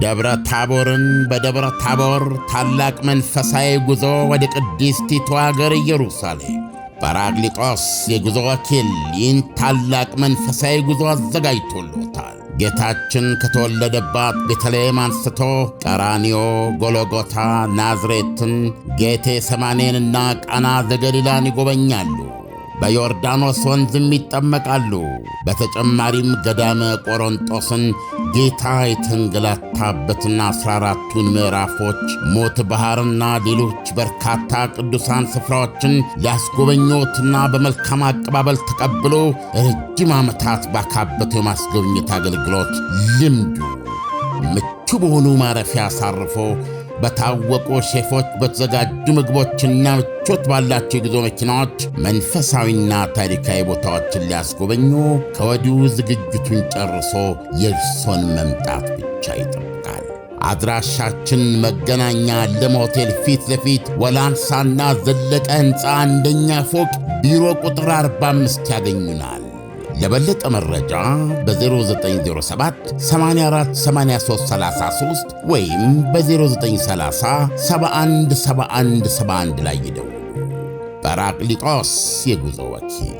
ደብረ ታቦርን በደብረ ታቦር ታላቅ መንፈሳዊ ጉዞ ወደ ቅድስቲቱ አገር ኢየሩሳሌም ጰራቅሊጦስ የጉዞ ወኪል ይህን ታላቅ መንፈሳዊ ጉዞ አዘጋጅቶልዎታል። ጌታችን ከተወለደባት ቤተልሔም አንስቶ ቀራንዮ፣ ጎልጎታ፣ ናዝሬትን፣ ጌቴ ሰማኔንና ቃና ዘገሊላን ይጎበኛሉ። በዮርዳኖስ ወንዝም ይጠመቃሉ። በተጨማሪም ገዳመ ቆሮንጦስን ጌታ የተንገላታበትና 14ቱን ምዕራፎች ሞት ባሕርና ሌሎች በርካታ ቅዱሳን ስፍራዎችን ሊያስጎበኞትና በመልካም አቀባበል ተቀብሎ ረጅም ዓመታት ባካበተው የማስጎብኘት አገልግሎት ልምዱ ምቹ በሆኑ ማረፊያ አሳርፎ በታወቁ ሼፎች በተዘጋጁ ምግቦችና ምቾት ባላቸው የጉዞ መኪናዎች መንፈሳዊና ታሪካዊ ቦታዎችን ሊያስጎበኙ ከወዲሁ ዝግጅቱን ጨርሶ የእርሶን መምጣት ብቻ ይጠብቃል። አድራሻችን መገናኛ ለም ሆቴል ፊት ለፊት ወላንሳና ዘለቀ ሕንፃ አንደኛ ፎቅ ቢሮ ቁጥር 45 ያገኙናል። ለበለጠ መረጃ በ0907 84 83 33 ወይም በ0930 71 71 71 ላይ ይደውሉ። ጰራቅሊጦስ የጉዞ ወኪል።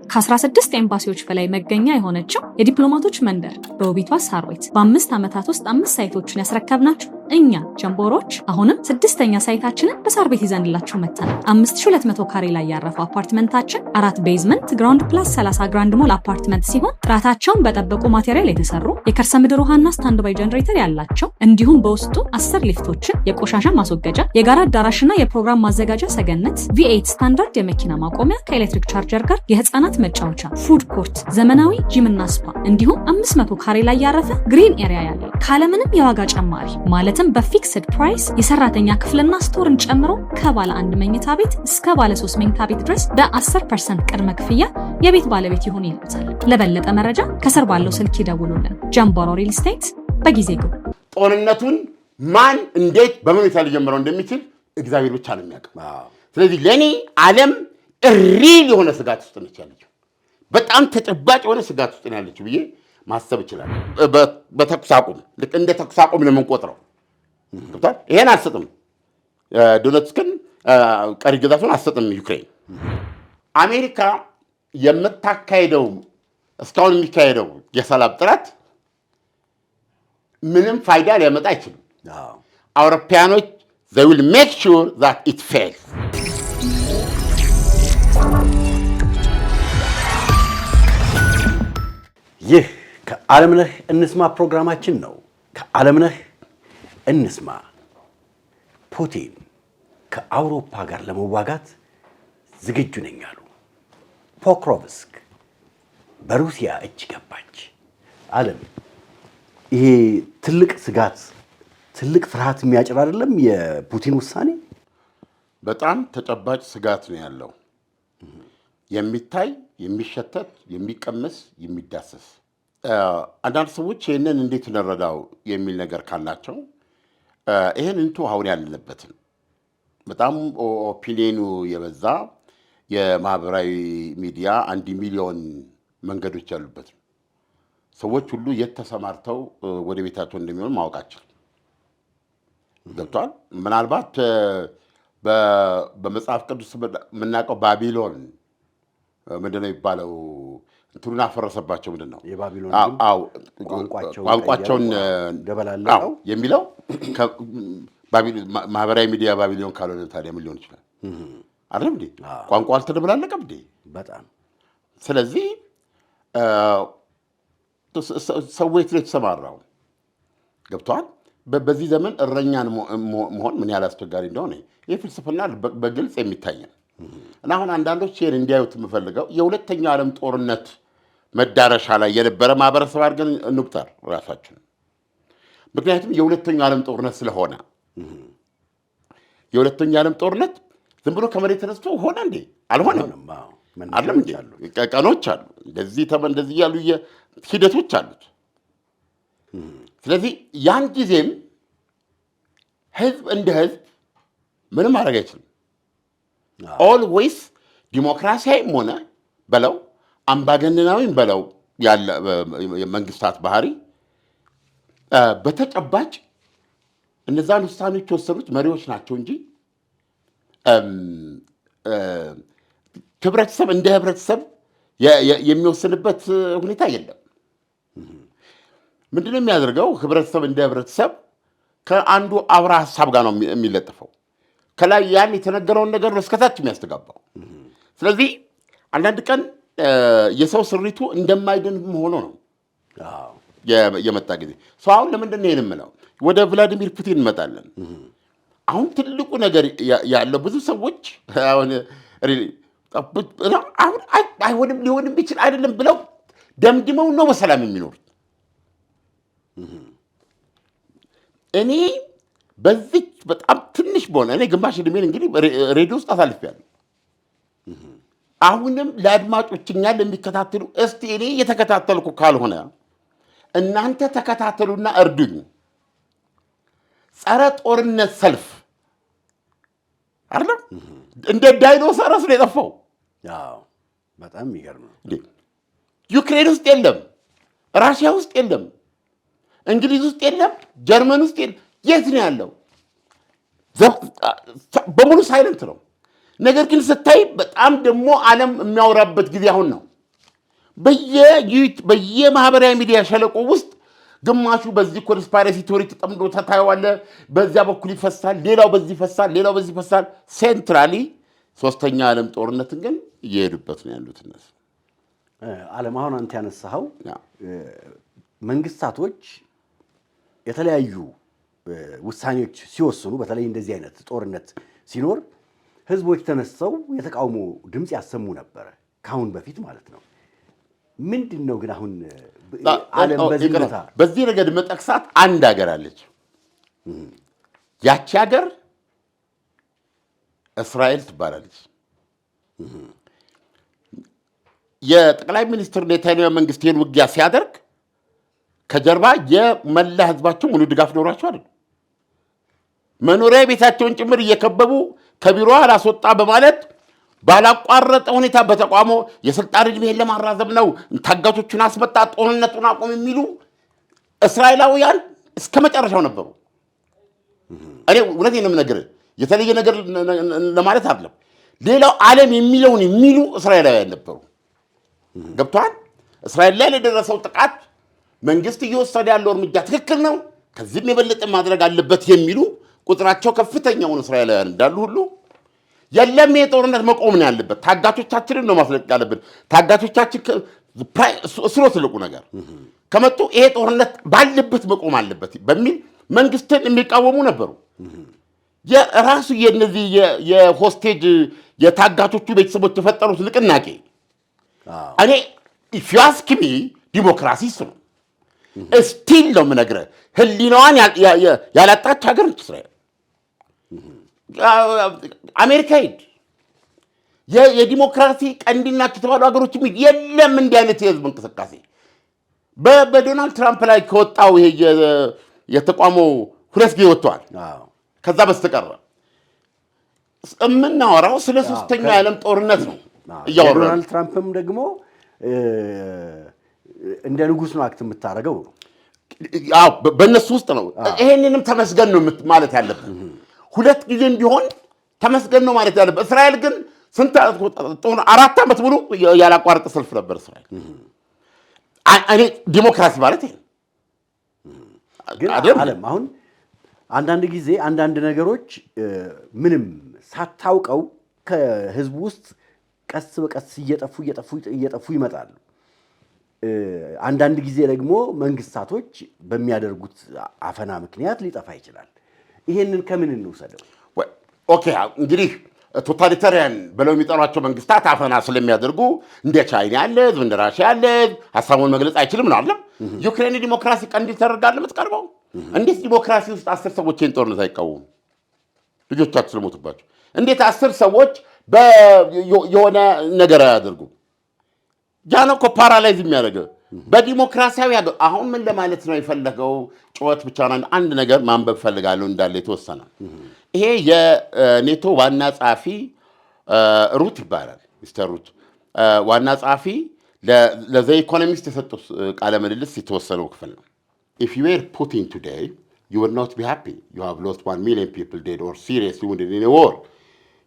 ከ16 ኤምባሲዎች በላይ መገኛ የሆነችው የዲፕሎማቶች መንደር በውቢቷ ሳር ቤት በ5 ዓመታት ውስጥ 5 ሳይቶችን ያስረከብናችሁ እኛ ጀምቦሮች አሁንም 6ኛ ሳይታችንን በሳር ቤት ይዘንላችሁ መጥተናል። 5200 ካሬ ላይ ያረፈው አፓርትመንታችን 4 ቤዝመንት ግራውንድ ፕላስ 30 ግራንድ ሞል አፓርትመንት ሲሆን ጥራታቸውን በጠበቁ ማቴሪያል የተሰሩ የከርሰ ምድር ውሃና ስታንድ ባይ ጀነሬተር ያላቸው እንዲሁም በውስጡ 10 ሊፍቶችን፣ የቆሻሻ ማስወገጃ፣ የጋራ አዳራሽና የፕሮግራም ማዘጋጃ ሰገነት፣ V8 ስታንዳርድ የመኪና ማቆሚያ ከኤሌክትሪክ ቻርጀር ጋር፣ የህፃናት መጫወቻ፣ ፉድ ኮርት፣ ዘመናዊ ጂምና ስፓ እንዲሁም 500 ካሬ ላይ ያረፈ ግሪን ኤሪያ ያለው ካለምንም የዋጋ ጨማሪ ማለት በፊክስድ ፕራይስ የሰራተኛ ክፍልና ስቶርን ጨምሮ ከባለ 1 መኝታ ቤት እስከ ባለ 3 መኝታ ቤት ድረስ በ10% ቅድመ ክፍያ የቤት ባለቤት ይሁን ይሉታል። ለበለጠ መረጃ ከስር ባለው ስልክ ይደውሉልን። ጀምቦሮ ሪል ስቴት በጊዜ ግቡ። ጦርነቱን ማን እንዴት በምን ሁኔታ ሊጀምረው እንደሚችል እግዚአብሔር ብቻ ነው የሚያውቀው። ስለዚህ ለኔ ዓለም ሪል የሆነ ስጋት ውስጥ ነች ያለችው። በጣም ተጨባጭ የሆነ ስጋት ውስጥ ነው ያለችው ብዬ ማሰብ ይችላል። በተኩስ አቁም ልክ እንደ ተኩስ አቁም ነው የምንቆጥረው። ይሄን አልሰጥም፣ ዶኔትስክን ቀሪ ግዛቱን አልሰጥም ዩክሬን። አሜሪካ የምታካሄደው እስካሁን የሚካሄደው የሰላም ጥረት ምንም ፋይዳ ሊያመጣ አይችልም። አውሮፓያኖች they will make sure that it fails። ይህ ከዓለምነህ እንስማ ፕሮግራማችን ነው። ከዓለምነህ እንስማ። ፑቲን ከአውሮፓ ጋር ለመዋጋት ዝግጁ ነኝ አሉ። ፖክሮቭስክ በሩሲያ እጅ ገባች። ዓለም ይሄ ትልቅ ስጋት፣ ትልቅ ፍርሃት የሚያጭር አይደለም የፑቲን ውሳኔ? በጣም ተጨባጭ ስጋት ነው ያለው። የሚታይ፣ የሚሸተት፣ የሚቀመስ፣ የሚዳሰስ። አንዳንድ ሰዎች ይህንን እንዴት እንረዳው የሚል ነገር ካላቸው ይህን እንቱ አሁን ያለበትን በጣም ኦፒኒየኑ የበዛ የማህበራዊ ሚዲያ 1 ሚሊዮን መንገዶች ያሉበት ነው። ሰዎች ሁሉ የት ተሰማርተው ወደ ቤታቸው እንደሚሆን ማወቃቸው ገብቷል። ምናልባት በመጽሐፍ ቅዱስ የምናውቀው ባቢሎን ምንድነው የሚባለው እንትኑን አፈረሰባቸው። ምንድነው የባቢሎን ቋንቋቸውን ደበላለቀው የሚለው ማህበራዊ ሚዲያ ባቢሎን ካልሆነ ታዲያ ምን ሊሆን ይችላል? አይደለም እንዴ? ቋንቋ አልተደበላለቀም እንዴ? በጣም ስለዚህ ሰዎች ላይ ተሰማራው ገብቷል። በዚህ ዘመን እረኛን መሆን ምን ያህል አስቸጋሪ እንደሆነ ይህ ፍልስፍና በግልጽ የሚታይ ነው። እና አሁን አንዳንዶች ይህን እንዲያዩት የምፈልገው የሁለተኛው ዓለም ጦርነት መዳረሻ ላይ የነበረ ማህበረሰብ አድርገን እንቁጠር ራሳችን። ምክንያቱም የሁለተኛው ዓለም ጦርነት ስለሆነ የሁለተኛው ዓለም ጦርነት ዝም ብሎ ከመሬት ተነስቶ ሆነ እንዴ? አልሆነም። አይደለም እንዴ? ቀኖች አሉ፣ እንደዚህ ያሉ ሂደቶች አሉት። ስለዚህ ያን ጊዜም ህዝብ እንደ ህዝብ ምንም ማድረግ አይችልም። ኦልዌይስ ዲሞክራሲያዊም ሆነ በለው አምባገነናዊም በለው ያለ መንግስታት ባህሪ በተጨባጭ እነዛን ውሳኔዎች የወሰኑት መሪዎች ናቸው እንጂ ህብረተሰብ እንደ ህብረተሰብ የሚወስንበት ሁኔታ የለም። ምንድነው የሚያደርገው? ህብረተሰብ እንደ ህብረተሰብ ከአንዱ አብራ ሀሳብ ጋር ነው የሚለጥፈው። ከላይ ያን የተነገረውን ነገር ነው እስከታች የሚያስተጋባው። ስለዚህ አንዳንድ ቀን የሰው ስሪቱ እንደማይድን ሆኖ ነው የመጣ ጊዜ ሰው። አሁን ለምንድን ነው ይህን የምለው? ወደ ቭላዲሚር ፑቲን እንመጣለን። አሁን ትልቁ ነገር ያለው ብዙ ሰዎች አሁን አይሆንም ሊሆንም ይችል አይደለም ብለው ደምድመው ነው በሰላም የሚኖሩት። እኔ በዚህ በጣም ትንሽ በሆነ እኔ ግማሽ ዕድሜን እንግዲህ ሬዲዮ ውስጥ አሳልፌያለሁ። አሁንም ለአድማጮች እኛን ለሚከታተሉ እስቲ እኔ እየተከታተልኩ ካልሆነ እናንተ ተከታተሉና እርዱኝ። ጸረ ጦርነት ሰልፍ አይደለም እንደ ዳይኖሰረስ ነው የጠፋው። በጣም የሚገርም ነው። ዩክሬን ውስጥ የለም፣ ራሽያ ውስጥ የለም፣ እንግሊዝ ውስጥ የለም፣ ጀርመን ውስጥ የለም። የት ነው ያለው? በሙሉ ሳይለንት ነው። ነገር ግን ስታይ በጣም ደግሞ ዓለም የሚያወራበት ጊዜ አሁን ነው። በየማህበራዊ ሚዲያ ሸለቆ ውስጥ ግማሹ በዚህ ኮንስፓይረሲ ቲዎሪ ተጠምዶ ታየዋለህ። በዚያ በኩል ይፈሳል፣ ሌላው በዚህ ይፈሳል፣ ሌላው በዚህ ይፈሳል። ሴንትራሊ ሶስተኛ ዓለም ጦርነትን ግን እየሄዱበት ነው ያሉት እነሱ። ዓለም አሁን አንተ ያነሳኸው መንግስታቶች የተለያዩ ውሳኔዎች ሲወስኑ፣ በተለይ እንደዚህ አይነት ጦርነት ሲኖር ህዝቦች ተነስተው የተቃውሞ ድምፅ ያሰሙ ነበረ ከአሁን በፊት ማለት ነው። ምንድን ነው ግን አሁን ዓለም በዚህ ረገድ መጠቅሳት አንድ ሀገር አለች። ያቺ ሀገር እስራኤል ትባላለች። የጠቅላይ ሚኒስትር ኔታንያሁ መንግስት ይህን ውጊያ ሲያደርግ ከጀርባ የመላ ህዝባቸው ሙሉ ድጋፍ ኖሯቸው አይደል? መኖሪያ ቤታቸውን ጭምር እየከበቡ ከቢሮ አላስወጣ በማለት ባላቋረጠ ሁኔታ በተቋሞ የስልጣን ዕድሜን ለማራዘም ነው፣ ታጋቾቹን አስመጣ፣ ጦርነቱን አቁም የሚሉ እስራኤላውያን እስከ መጨረሻው ነበሩ። እኔ እውነቴን ነው የምነግርህ፣ የተለየ ነገር ለማለት አይደለም። ሌላው ዓለም የሚለውን የሚሉ እስራኤላውያን ነበሩ። ገብቶሃል? እስራኤል ላይ ለደረሰው ጥቃት መንግስት እየወሰደ ያለው እርምጃ ትክክል ነው፣ ከዚህም የበለጠ ማድረግ አለበት የሚሉ ቁጥራቸው ከፍተኛውን እስራኤላውያን እንዳሉ ሁሉ የለም የጦርነት መቆም ነው ያለበት፣ ታጋቾቻችንን ነው ማስለቀቅ ያለብን፣ ታጋቾቻችን እሱ ነው ትልቁ ነገር፣ ከመጡ ይሄ ጦርነት ባለበት መቆም አለበት በሚል መንግስትን የሚቃወሙ ነበሩ። የራሱ የነዚህ የሆስቴጅ የታጋቾቹ ቤተሰቦች የፈጠሩት ንቅናቄ እኔ ኢፊያስክሚ ዲሞክራሲ እሱ ነው እስቲል ነው የምነግርህ። ህሊናዋን ያላጣች ሀገር ነች እስራኤል። አሜሪካ ሂድ፣ የዲሞክራሲ ቀንዲናቸው የተባሉ ሀገሮች የለም እንዲህ አይነት የህዝብ እንቅስቃሴ። በዶናልድ ትራምፕ ላይ ከወጣው ይሄ የተቋሙ 2 ጊዜ ወጥተዋል። ከዛ በስተቀር የምናወራው ስለ ሶስተኛው የዓለም ጦርነት ነው እያወራን። ዶናልድ ትራምፕም ደግሞ እንደ ንጉሥ ነው አክት የምታደርገው። በእነሱ ውስጥ ነው። ይሄንንም ተመስገን ነው ማለት ያለብን። 2 ጊዜም ቢሆን ተመስገን ነው ማለት ያለብን። እስራኤል ግን ስንት 4 ዓመት ሙሉ ያላቋረጠ ሰልፍ ነበር እስራኤል። እኔ ዲሞክራሲ ማለት ይሄ ግን ዓለም አሁን አንዳንድ ጊዜ አንዳንድ ነገሮች ምንም ሳታውቀው ከህዝቡ ውስጥ ቀስ በቀስ እየጠፉ ይመጣሉ። አንዳንድ ጊዜ ደግሞ መንግስታቶች በሚያደርጉት አፈና ምክንያት ሊጠፋ ይችላል። ይሄንን ከምን እንውሰደው? ኦኬ እንግዲህ ቶታሊታሪያን ብለው የሚጠሯቸው መንግስታት አፈና ስለሚያደርጉ እንደ ቻይና ያለ ህዝብ፣ እንደ ራሽያ ያለ ህዝብ ሀሳቡን መግለጽ አይችልም ነው አይደል? ዩክሬን ዲሞክራሲ ቀን እንዴት ተደርጋለ የምትቀርበው? እንዴት ዲሞክራሲ ውስጥ 10 ሰዎች ይህን ጦርነት አይቃወሙ? ልጆቻቸው ስለሞቱባቸው እንዴት 10 ሰዎች የሆነ ነገር አያደርጉ? ያ ነው እኮ ፓራላይዝ የሚያደርገው በዲሞክራሲያዊ ሀገር። አሁን ምን ለማለት ነው የፈለገው? ጩኸት ብቻ ነው። አንድ ነገር ማንበብ ፈልጋለሁ እንዳለ የተወሰነ ይሄ የኔቶ ዋና ጸሐፊ ሩት ይባላል። ሚስተር ሩት ዋና ጸሐፊ ለዘ ኢኮኖሚስት የሰጡት ቃለ ምልልስ የተወሰነው ክፍል ነው። if you were Putin today, you would not be happy. You have lost 1 million people dead or seriously wounded in a war.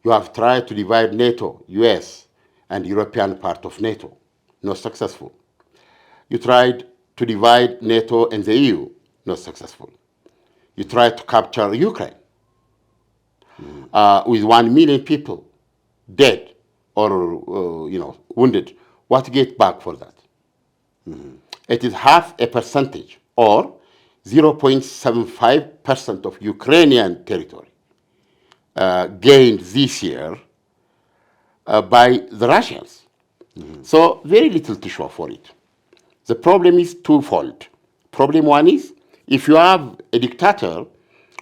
You have tried to divide NATO, US, and European part of NATO. Not successful. You tried to divide NATO and the EU. Not successful. You tried to capture Ukraine with 1 million people dead or wounded. What get back for that? It is 0.5% or 0.75% of Ukrainian territory gained this year by the Russians. So very little to show for it. The problem is twofold. Problem one is, if you have a dictator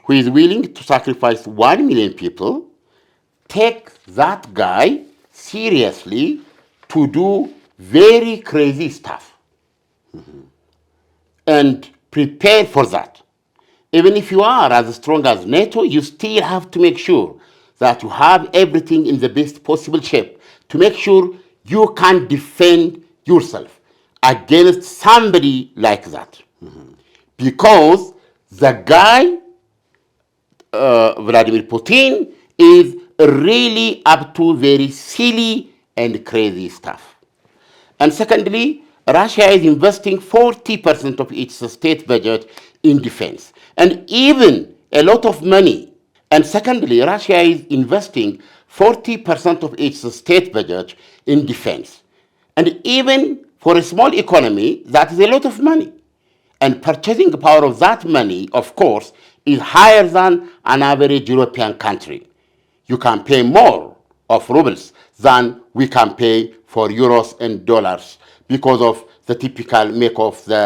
who is willing to sacrifice 1 million people, take that guy seriously to do very crazy stuff. And prepare for that. Even if you are as strong as NATO, you still have to make sure that you have everything in the best possible shape to make sure you can defend yourself against somebody like that. Because the guy, Vladimir Putin, is really up to very silly and crazy stuff. And secondly, Russia is investing 40% of its state budget in defense. And even a lot of money. And secondly, Russia is investing 40% of its state budget in defense. And even for a small economy, that is a lot of money. And purchasing power of that money, of course, is higher than an average European country. You can pay more of rubles than we can pay for euros and dollars because of the typical make of the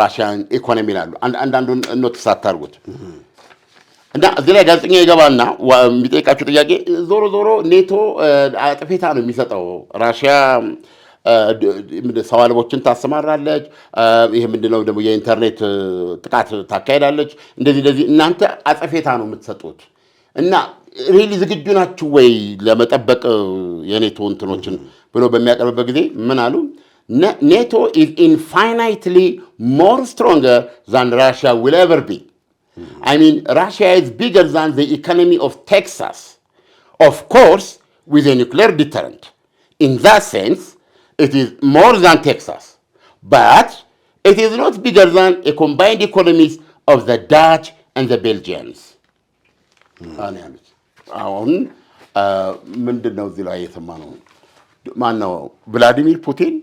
Russian economy. አንዳንዱን ኖቲስ አታርጉት እና እዚህ ላይ ጋዜጠኛ ይገባና የሚጠይቃቸው ጥያቄ ዞሮ ዞሮ ኔቶ አጥፌታ ነው የሚሰጠው። ራሽያ ሰው አልቦችን ታሰማራለች፣ ይሄ ምንድነው ደግሞ የኢንተርኔት ጥቃት ታካሄዳለች። እንደዚህ እናንተ አጥፌታ ነው የምትሰጡት እና ሪሊ ዝግጁ ናችሁ ወይ ለመጠበቅ የኔቶ እንትኖችን ብሎ በሚያቀርብበት ጊዜ ምን አሉ? NATO is infinitely more stronger than Russia will ever be. I mean, Russia is bigger than the economy of Texas, of course, with a nuclear deterrent. In that sense, it is more than Texas, but it is not bigger than a combined economies of the Dutch and the Belgians. አሁን ምንድነው እዚህ ላይ የሰማነው? ማነው ቭላዲሚር ፑቲን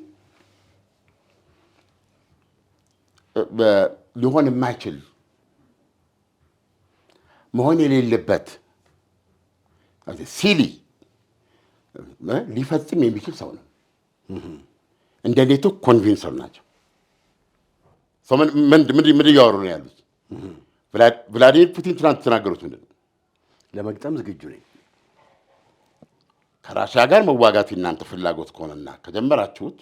ሊሆን የማይችል መሆን የሌለበት ሲሊ ሊፈጽም የሚችል ሰው ነው። እንደ ኔቶ ኮንቪንሰር ናቸው። ምን እያወሩ ነው ያሉት? ቭላዲሚር ፑቲን ትናንት ተናገሩት ምንድን ነው? ለመግጠም ዝግጁ ነኝ። ከራሽያ ጋር መዋጋት እናንተ ፍላጎት ከሆነና ከጀመራችሁት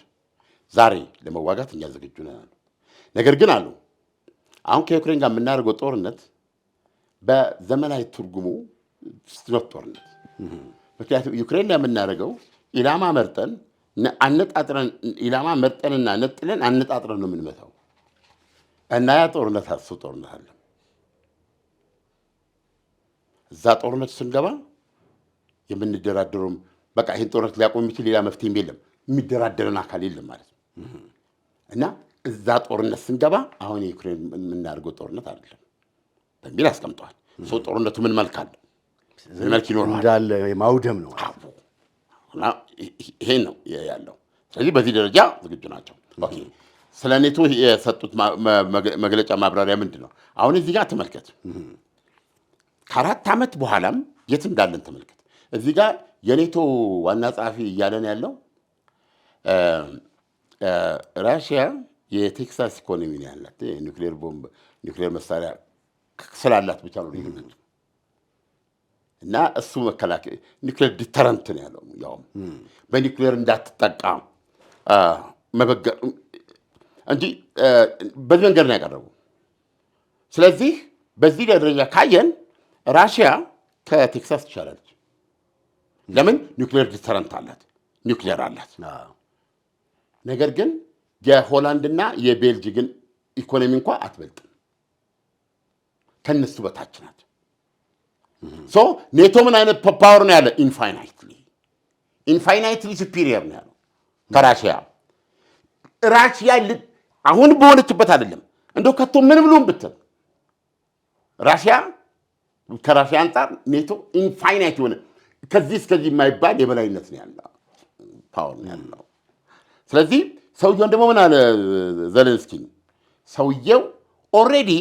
ዛሬ ለመዋጋት እኛ ዝግጁ ነን አሉ። ነገር ግን አሉ አሁን ከዩክሬን ጋር የምናደርገው ጦርነት በዘመናዊ ትርጉሙ ስትኖት ጦርነት። ምክንያቱም ዩክሬን ላይ የምናደርገው ኢላማ መርጠን አነጣጥረን ኢላማ መርጠንና ነጥለን አነጣጥረን ነው የምንመታው እና ያ ጦርነት አሱ ጦርነት አለ። እዛ ጦርነት ስንገባ የምንደራደረው በቃ ይሄን ጦርነት ሊያቆም የሚችል ሌላ መፍትሄም የለም፣ የሚደራደረን አካል የለም ማለት ነው። እና እዛ ጦርነት ስንገባ አሁን የዩክሬን የምናደርገው ጦርነት አይደለም በሚል አስቀምጠዋል። ሰው ጦርነቱ ምን መልክ አለ? ምን መልክ ይኖረዋል? እንዳለ ማውደም ነው። እና ይሄ ነው ያለው። ስለዚህ በዚህ ደረጃ ዝግጁ ናቸው። ኦኬ፣ ስለ ኔቶ የሰጡት መግለጫ ማብራሪያ ምንድን ነው? አሁን እዚህ ጋር ተመልከት። ከ4 ዓመት በኋላም የት እንዳለን ተመልከት። እዚህ ጋር የኔቶ ዋና ጸሐፊ እያለን ያለው ራሽያ የቴክሳስ ኢኮኖሚ ነው ያላት፣ ኒውክሌር ቦምብ ኒውክሌር መሳሪያ ስላላት ብቻ ነው ልዩነቱ። እና እሱ መከላከል ኒውክሌር ዲተረንት ነው ያለው፣ ያውም በኒውክሌር እንዳትጠቃ መበገር እንጂ በዚህ መንገድ ነው ያቀረቡ። ስለዚህ በዚህ ደረጃ ካየን ራሽያ ከቴክሳስ ትሻላለች። ለምን? ኒውክሌር ዲተረንት አላት፣ ኒውክሌር አላት። ነገር ግን የሆላንድና የቤልጂግን ኢኮኖሚ እንኳ አትበልጥም፣ ከነሱ በታች ናት። ሶ ኔቶ ምን አይነት ፓወር ነው ያለ? ኢንፋይናይትሊ ሱፒሪየር ነው ያለው ከራሽያ። ራሽያ አሁን በሆነችበት አይደለም እንደው ከቶ ምን ብሎም ብትል ራሽያ ከራሽያ አንጻር ኔቶ ኢንፋይናይት የሆነ ከዚህ እስከዚህ የማይባል የበላይነት ነው ያለው ፓወር ነው ያለው። ስለዚህ ሰውየውን ደግሞ ምን አለ ዘለንስኪ? ሰውየው ኦልሬዲ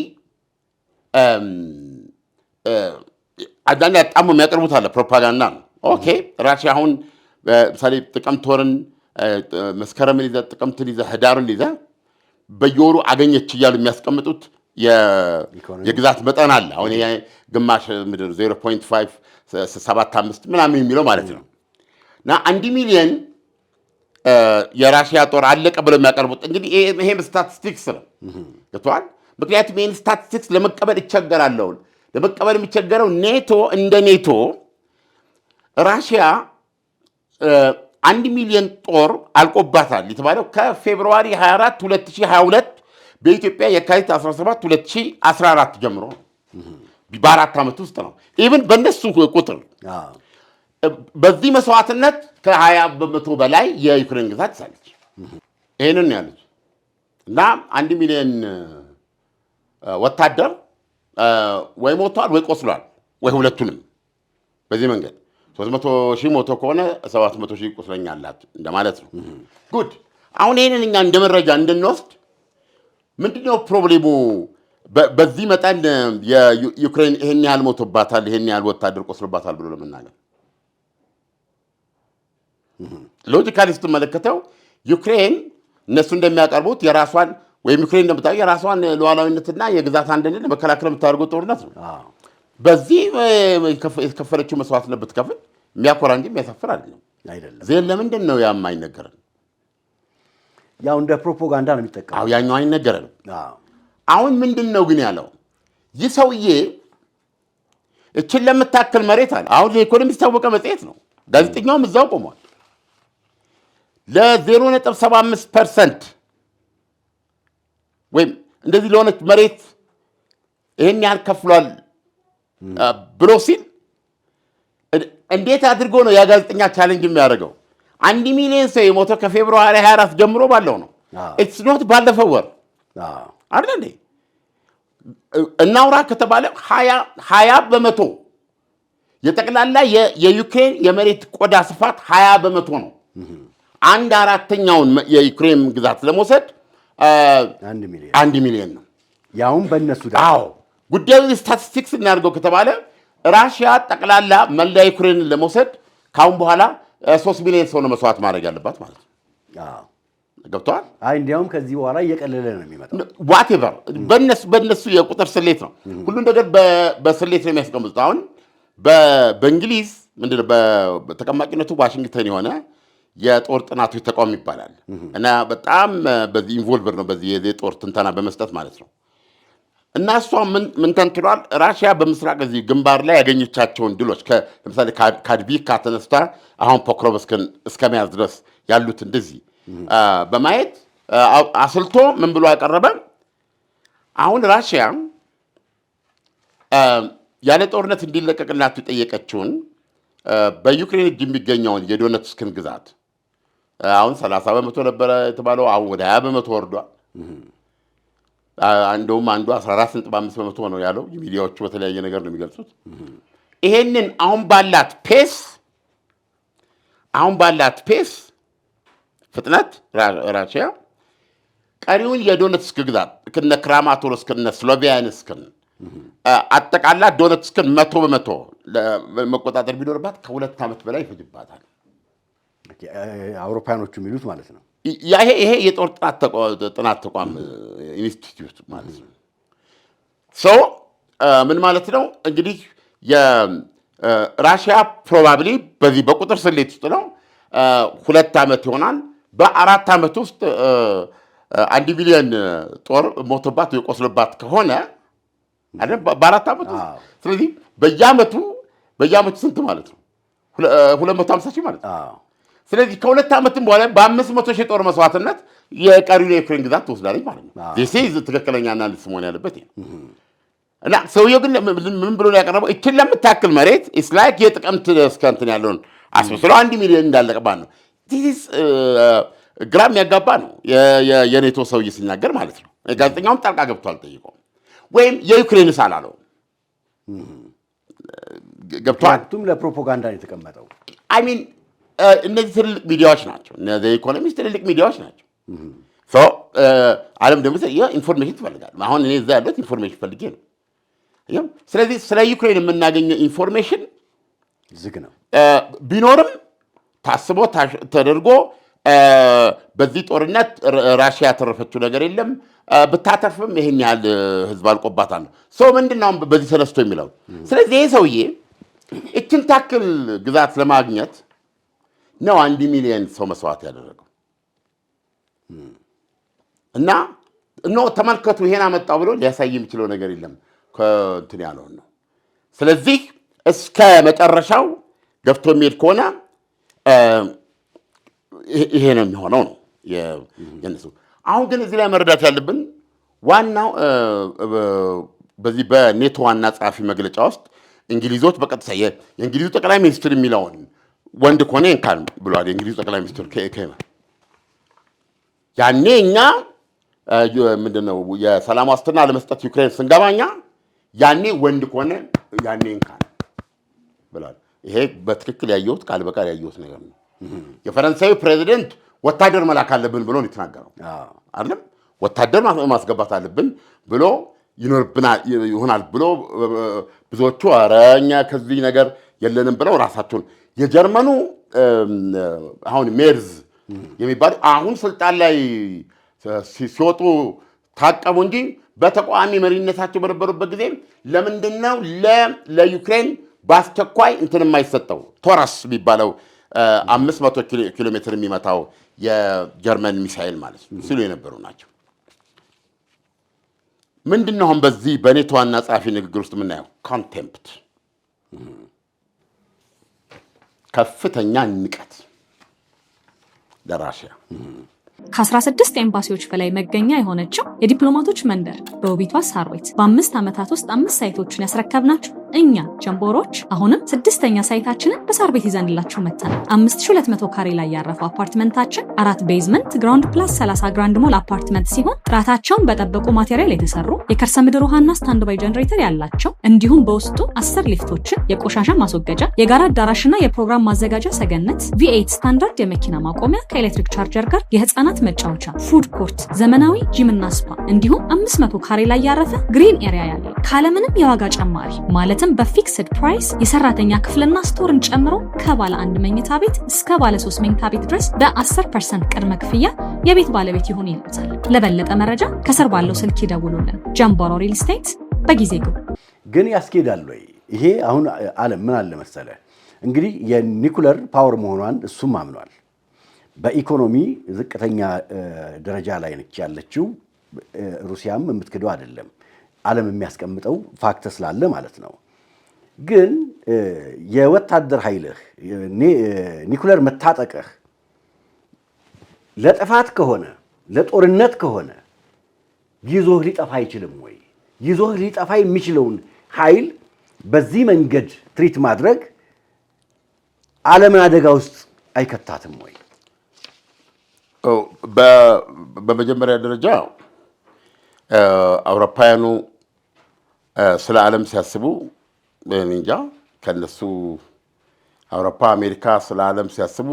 አንዳንድ ያጣሙ የሚያቀርቡት አለ ፕሮፓጋንዳ ነው። ኦኬ ራሽያ አሁን ምሳሌ ጥቅምት ወርን መስከረምን ይዘህ ጥቅምትን ይዘህ ህዳርን ይዘህ በየወሩ አገኘች እያሉ የሚያስቀምጡት የግዛት መጠን አለ። አሁን ግማሽ ምድር 0.575 ምናምን የሚለው ማለት ነው። እና 1 ሚሊዮን የራሽያ ጦር አለቀ ብለው የሚያቀርቡት እንግዲህ ይሄም ስታቲስቲክስ ነው ገብቶሃል። ምክንያቱም ይህን ስታቲስቲክስ ለመቀበል ይቸገራለሁ። ለመቀበል የሚቸገረው ኔቶ እንደ ኔቶ ራሽያ 1 ሚሊዮን ጦር አልቆባታል የተባለው ከፌብሩዋሪ 24 2022 በኢትዮጵያ የካቲት 17 2014 ጀምሮ በ4 ዓመት ውስጥ ነው። ኢቭን በእነሱ ቁጥር በዚህ መስዋዕትነት ከ20 በመቶ በላይ የዩክሬን ግዛት ይዛለች። ይህንን ያሉት እና 1 ሚሊዮን ወታደር ወይ ሞቷል ወይ ቆስሏል ወይ ሁለቱንም። በዚህ መንገድ 300,000 ሞቶ ከሆነ 700,000 ቁስለኛ አላት እንደማለት ነው። ጉድ አሁን ይህንን እኛ እንደ መረጃ እንድንወስድ ምንድነው ፕሮብሌሙ? በዚህ መጠን የዩክሬን ይሄን ያህል ሞቶባታል፣ ይሄን ያህል ወታደር ቆስሎባታል ብሎ ለመናገር ሎጂካሊ ስትመለከተው ዩክሬን እነሱ እንደሚያቀርቡት የራሷን ወይም ዩክሬን እንደምታየው የራሷን ሉዓላዊነትና የግዛት አንድነት ለመከላከል የምታደርገው ጦርነት ነው። በዚህ የከፈለችው መስዋዕትነት ብትከፍል የሚያኮራ እንጂ የሚያሳፍር አይደለም። ዜን ለምንድን ነው ያም አይነገረን? ያው እንደ ፕሮፓጋንዳ ነው የሚጠቀመው። ያኛው አይነገረንም። አሁን ምንድን ነው ግን ያለው ይህ ሰውዬ እችን ለምታክል መሬት አለ። አሁን የኢኮኖሚስት ታወቀ መጽሔት ነው። ጋዜጠኛውም እዛው ቆሟል። ለ0.75% ወይም እንደዚህ ለሆነች መሬት ይሄን ያህል ከፍሏል ብሎ ሲል እንዴት አድርጎ ነው ያ ጋዜጠኛ ቻሌንጅ የሚያደርገው? 1 ሚሊዮን ሰው የሞተው ከፌብሩዋሪ 24 ጀምሮ ባለው ነው። ኢትስ ኖት ባለፈው ወር አይደል እንዴ? እናውራ ከተባለ 20 በመቶ የጠቅላላ የዩክሬን የመሬት ቆዳ ስፋት 20 በመቶ ነው። 1/4ኛውን የዩክሬን ግዛት ለመውሰድ 1 ሚሊዮን ነው። ያውም በእነሱ አዎ ጉዳዩ ስታቲስቲክስ እናድርገው ከተባለ ራሽያ ጠቅላላ መላ ዩክሬንን ለመውሰድ ካሁን በኋላ 3 ሚሊዮን ሰው ነው መስዋዕት ማድረግ ያለባት ማለት ነው። ገብቶሃል? እንዲያውም ከዚህ በኋላ እየቀለለ ነው የሚመጣው። ዋቴቨር በእነሱ የቁጥር ስሌት ነው። ሁሉም ነገር በስሌት ነው የሚያስቀምጡት። አሁን በእንግሊዝ ምንድን ነው በተቀማጭነቱ ዋሽንግተን የሆነ የጦር ጥናቶች ተቋም ይባላል እና በጣም በዚህ ኢንቮልቨር ነው በዚህ የጦር ትንተና በመስጠት ማለት ነው። እና እሷ ምን ተንትኗል? ራሽያ በምስራቅ እዚህ ግንባር ላይ ያገኘቻቸውን ድሎች ለምሳሌ ካድቪካ ተነስታ አሁን ፖክሮቭስክን እስከመያዝ ድረስ ያሉት እንደዚህ በማየት አስልቶ ምን ብሎ ያቀረበ አሁን ራሽያ ያለ ጦርነት እንዲለቀቅላት የጠየቀችውን በዩክሬን እጅ የሚገኘውን የዶኔትስክን ግዛት አሁን 30 በመቶ ነበረ የተባለው አሁን ወደ 20 በመቶ ወርዷል። እንደውም አንዱ 14.5 በመቶ ነው ያለው። ሚዲያዎቹ በተለያየ ነገር ነው የሚገልጹት። ይሄንን አሁን ባላት ፔስ ፍጥነት ራሽያ ቀሪውን የዶኔትስክ ግዛት ከነ ክራማቶርስክን እና ስሎቪያንስክን አጠቃላ ዶኔትስክን 100% መቆጣጠር ቢኖርባት ከ2 ዓመት በላይ ይፈጅባታል። አውሮፓውያኖቹ የሚሉት ማለት ነው። ይሄ የጦር ጥናት ተቋም ኢንስቲትዩት ማለት ነው። ሰው ምን ማለት ነው እንግዲህ የራሽያ ፕሮባብሊ በዚህ በቁጥር ስሌት ውስጥ ነው 2 ዓመት ይሆናል። በ4 ዓመት ውስጥ 1 ቢሊዮን ጦር ሞቶባት የቆስሎባት ከሆነ አይደል? በ4 ዓመት ውስጥ ስለዚህ በየዓመቱ ስንት ማለት ነው? 250 ሺህ ማለት ነው። ስለዚህ ከ2 ዓመትም በኋላ በ500 ሺህ ጦር መስዋዕትነት የቀሪውን የዩክሬን ግዛት ትወስዳለች ማለት ነው። ዚስ ትክክለኛና ልስሞን ያለበት እና ሰውየው ግን ምን ብሎ ነው ያቀረበው? እችን ለምታክል መሬት ኢትስ ላይክ የጥቅምት እስከ እንትን ያለውን አስመስሎ 1 ሚሊዮን እንዳለቀባት ነው። ዚስ ግራ የሚያጋባ ነው የኔቶ ሰውዬ ሲናገር ማለት ነው። ጋዜጠኛውም ጣልቃ ገብቶ አልጠይቀውም ወይም የዩክሬንስ አላለውም። ገብቷል። ለፕሮፓጋንዳ ነው የተቀመጠው። አይ ሚን እነዚህ ትልልቅ ሚዲያዎች ናቸው። እነዚህ ኢኮኖሚስት ትልልቅ ሚዲያዎች ናቸው። ዓለም ደግሞ ኢንፎርሜሽን ትፈልጋል። አሁን እኔ እዛ ያለሁት ኢንፎርሜሽን ፈልጌ ነው። ስለዚህ ስለ ዩክሬን የምናገኘው ኢንፎርሜሽን ዝግ ነው። ቢኖርም ታስቦ ተደርጎ በዚህ ጦርነት ራሽያ ያተረፈችው ነገር የለም። ብታተርፍም ይሄን ያህል ህዝብ አልቆባታል ነው ሰው ምንድነው በዚህ ተነስቶ የሚለው። ስለዚህ ይሄ ሰውዬ እችን ታክል ግዛት ለማግኘት ነው 1 ሚሊዮን ሰው መስዋዕት ያደረገው እና ተመልከቱ ይሄን አመጣው ብሎ ሊያሳይ የሚችለው ነገር የለም ከእንትን ያለውን ነው። ስለዚህ እስከ መጨረሻው ገፍቶ የሚሄድ ከሆነ ይሄ ነው የሚሆነው ነው የነሱ። አሁን ግን እዚህ ላይ መረዳት ያለብን ዋናው በዚህ በኔቶ ዋና ጸሐፊ መግለጫ ውስጥ እንግሊዞች በቀጥታ የእንግሊዙ ጠቅላይ ሚኒስትር የሚለውን ወንድ ከሆነ እንካን ብሏል። የእንግሊዙ ጠቅላይ ሚኒስትር ከመር ያኔ እኛ ምንድነው የሰላም ዋስትና ለመስጠት ዩክሬን ስንገባኛ ያኔ ወንድ ከሆነ ያኔ እንካን ብሏል። ይሄ በትክክል ያየሁት ቃል በቃል ያየሁት ነገር ነው። የፈረንሳዩ ፕሬዚደንት ወታደር መላክ አለብን ብሎ ነው የተናገረው አይደለም። ወታደር ማስገባት አለብን ብሎ ይሆናል ብሎ ብዙዎቹ ኧረ እኛ ከዚህ ነገር የለንም ብለው ራሳቸውን የጀርመኑ አሁን ሜርዝ የሚባሉ አሁን ስልጣን ላይ ሲወጡ ታቀቡ እንጂ በተቃዋሚ መሪነታቸው በነበሩበት ጊዜ ለምንድነው ለዩክሬን በአስቸኳይ እንትን የማይሰጠው ቶራስ የሚባለው 500 ኪሎ ሜትር የሚመታው የጀርመን ሚሳኤል ማለት ነው ሲሉ የነበሩ ናቸው። ምንድነው አሁን በዚህ በኔቶ ዋና ጸሐፊ ንግግር ውስጥ የምናየው ኮንቴምፕት፣ ከፍተኛ ንቀት ለራሽያ። ከ16 ኤምባሲዎች በላይ መገኛ የሆነችው የዲፕሎማቶች መንደር በውቢቷ ሳርዌት በ5 ዓመታት ውስጥ 5 ሳይቶችን ያስረከብናችሁ እኛ ጀምቦሮች አሁንም 6ኛ ሳይታችንን በሳር ቤት ይዘንላችሁ መጥተናል። 5200 ካሬ ላይ ያረፈው አፓርትመንታችን 4 ቤዝመንት ግራውንድ ፕላስ 30 ግራንድ ሞል አፓርትመንት ሲሆን ጥራታቸውን በጠበቁ ማቴሪያል የተሰሩ የከርሰ ምድር ውሃና ስታንድ ባይ ጀነሬተር ያላቸው እንዲሁም በውስጡ 10 ሊፍቶችን፣ የቆሻሻ ማስወገጃ፣ የጋራ አዳራሽና የፕሮግራም ማዘጋጃ ሰገነት፣ V8 ስታንዳርድ የመኪና ማቆሚያ ከኤሌክትሪክ ቻርጀር ጋር፣ የህፃናት መጫወቻ፣ ፉድ ኮርት፣ ዘመናዊ ጂምና ስፓ እንዲሁም 500 ካሬ ላይ ያረፈ ግሪን ኤሪያ ያለው ካለምንም የዋጋ ጨማሪ ማለትም በፊክስድ ፕራይስ የሰራተኛ ክፍልና ስቶርን ጨምሮ ከባለ 1 መኝታ ቤት እስከ ባለ 3 መኝታ ቤት ድረስ በ10% ቅድመ ክፍያ የቤት ባለቤት ይሁን ይሉታል። ለበለጠ መረጃ ከስር ባለው ስልክ ይደውሉልን። ጀምቦሮ ሪል ስቴት በጊዜ ግቡ። ግን ያስኬዳል ወይ? ይሄ አሁን ዓለም ምን አለ መሰለ እንግዲህ የኒኩለር ፓወር መሆኗን እሱም አምኗል። በኢኮኖሚ ዝቅተኛ ደረጃ ላይ ነች ያለችው። ሩሲያም የምትክደው አይደለም። ዓለም የሚያስቀምጠው ፋክት ስላለ ማለት ነው። ግን የወታደር ኃይልህ ኒኩለር መታጠቅህ ለጥፋት ከሆነ ለጦርነት ከሆነ ይዞህ ሊጠፋ አይችልም ወይ? ይዞህ ሊጠፋ የሚችለውን ኃይል በዚህ መንገድ ትሪት ማድረግ ዓለምን አደጋ ውስጥ አይከታትም ወይ? በመጀመሪያ ደረጃ አውሮፓውያኑ ስለ ዓለም ሲያስቡ እንጃ ከነሱ አውሮፓ አሜሪካ ስለ ዓለም ሲያስቡ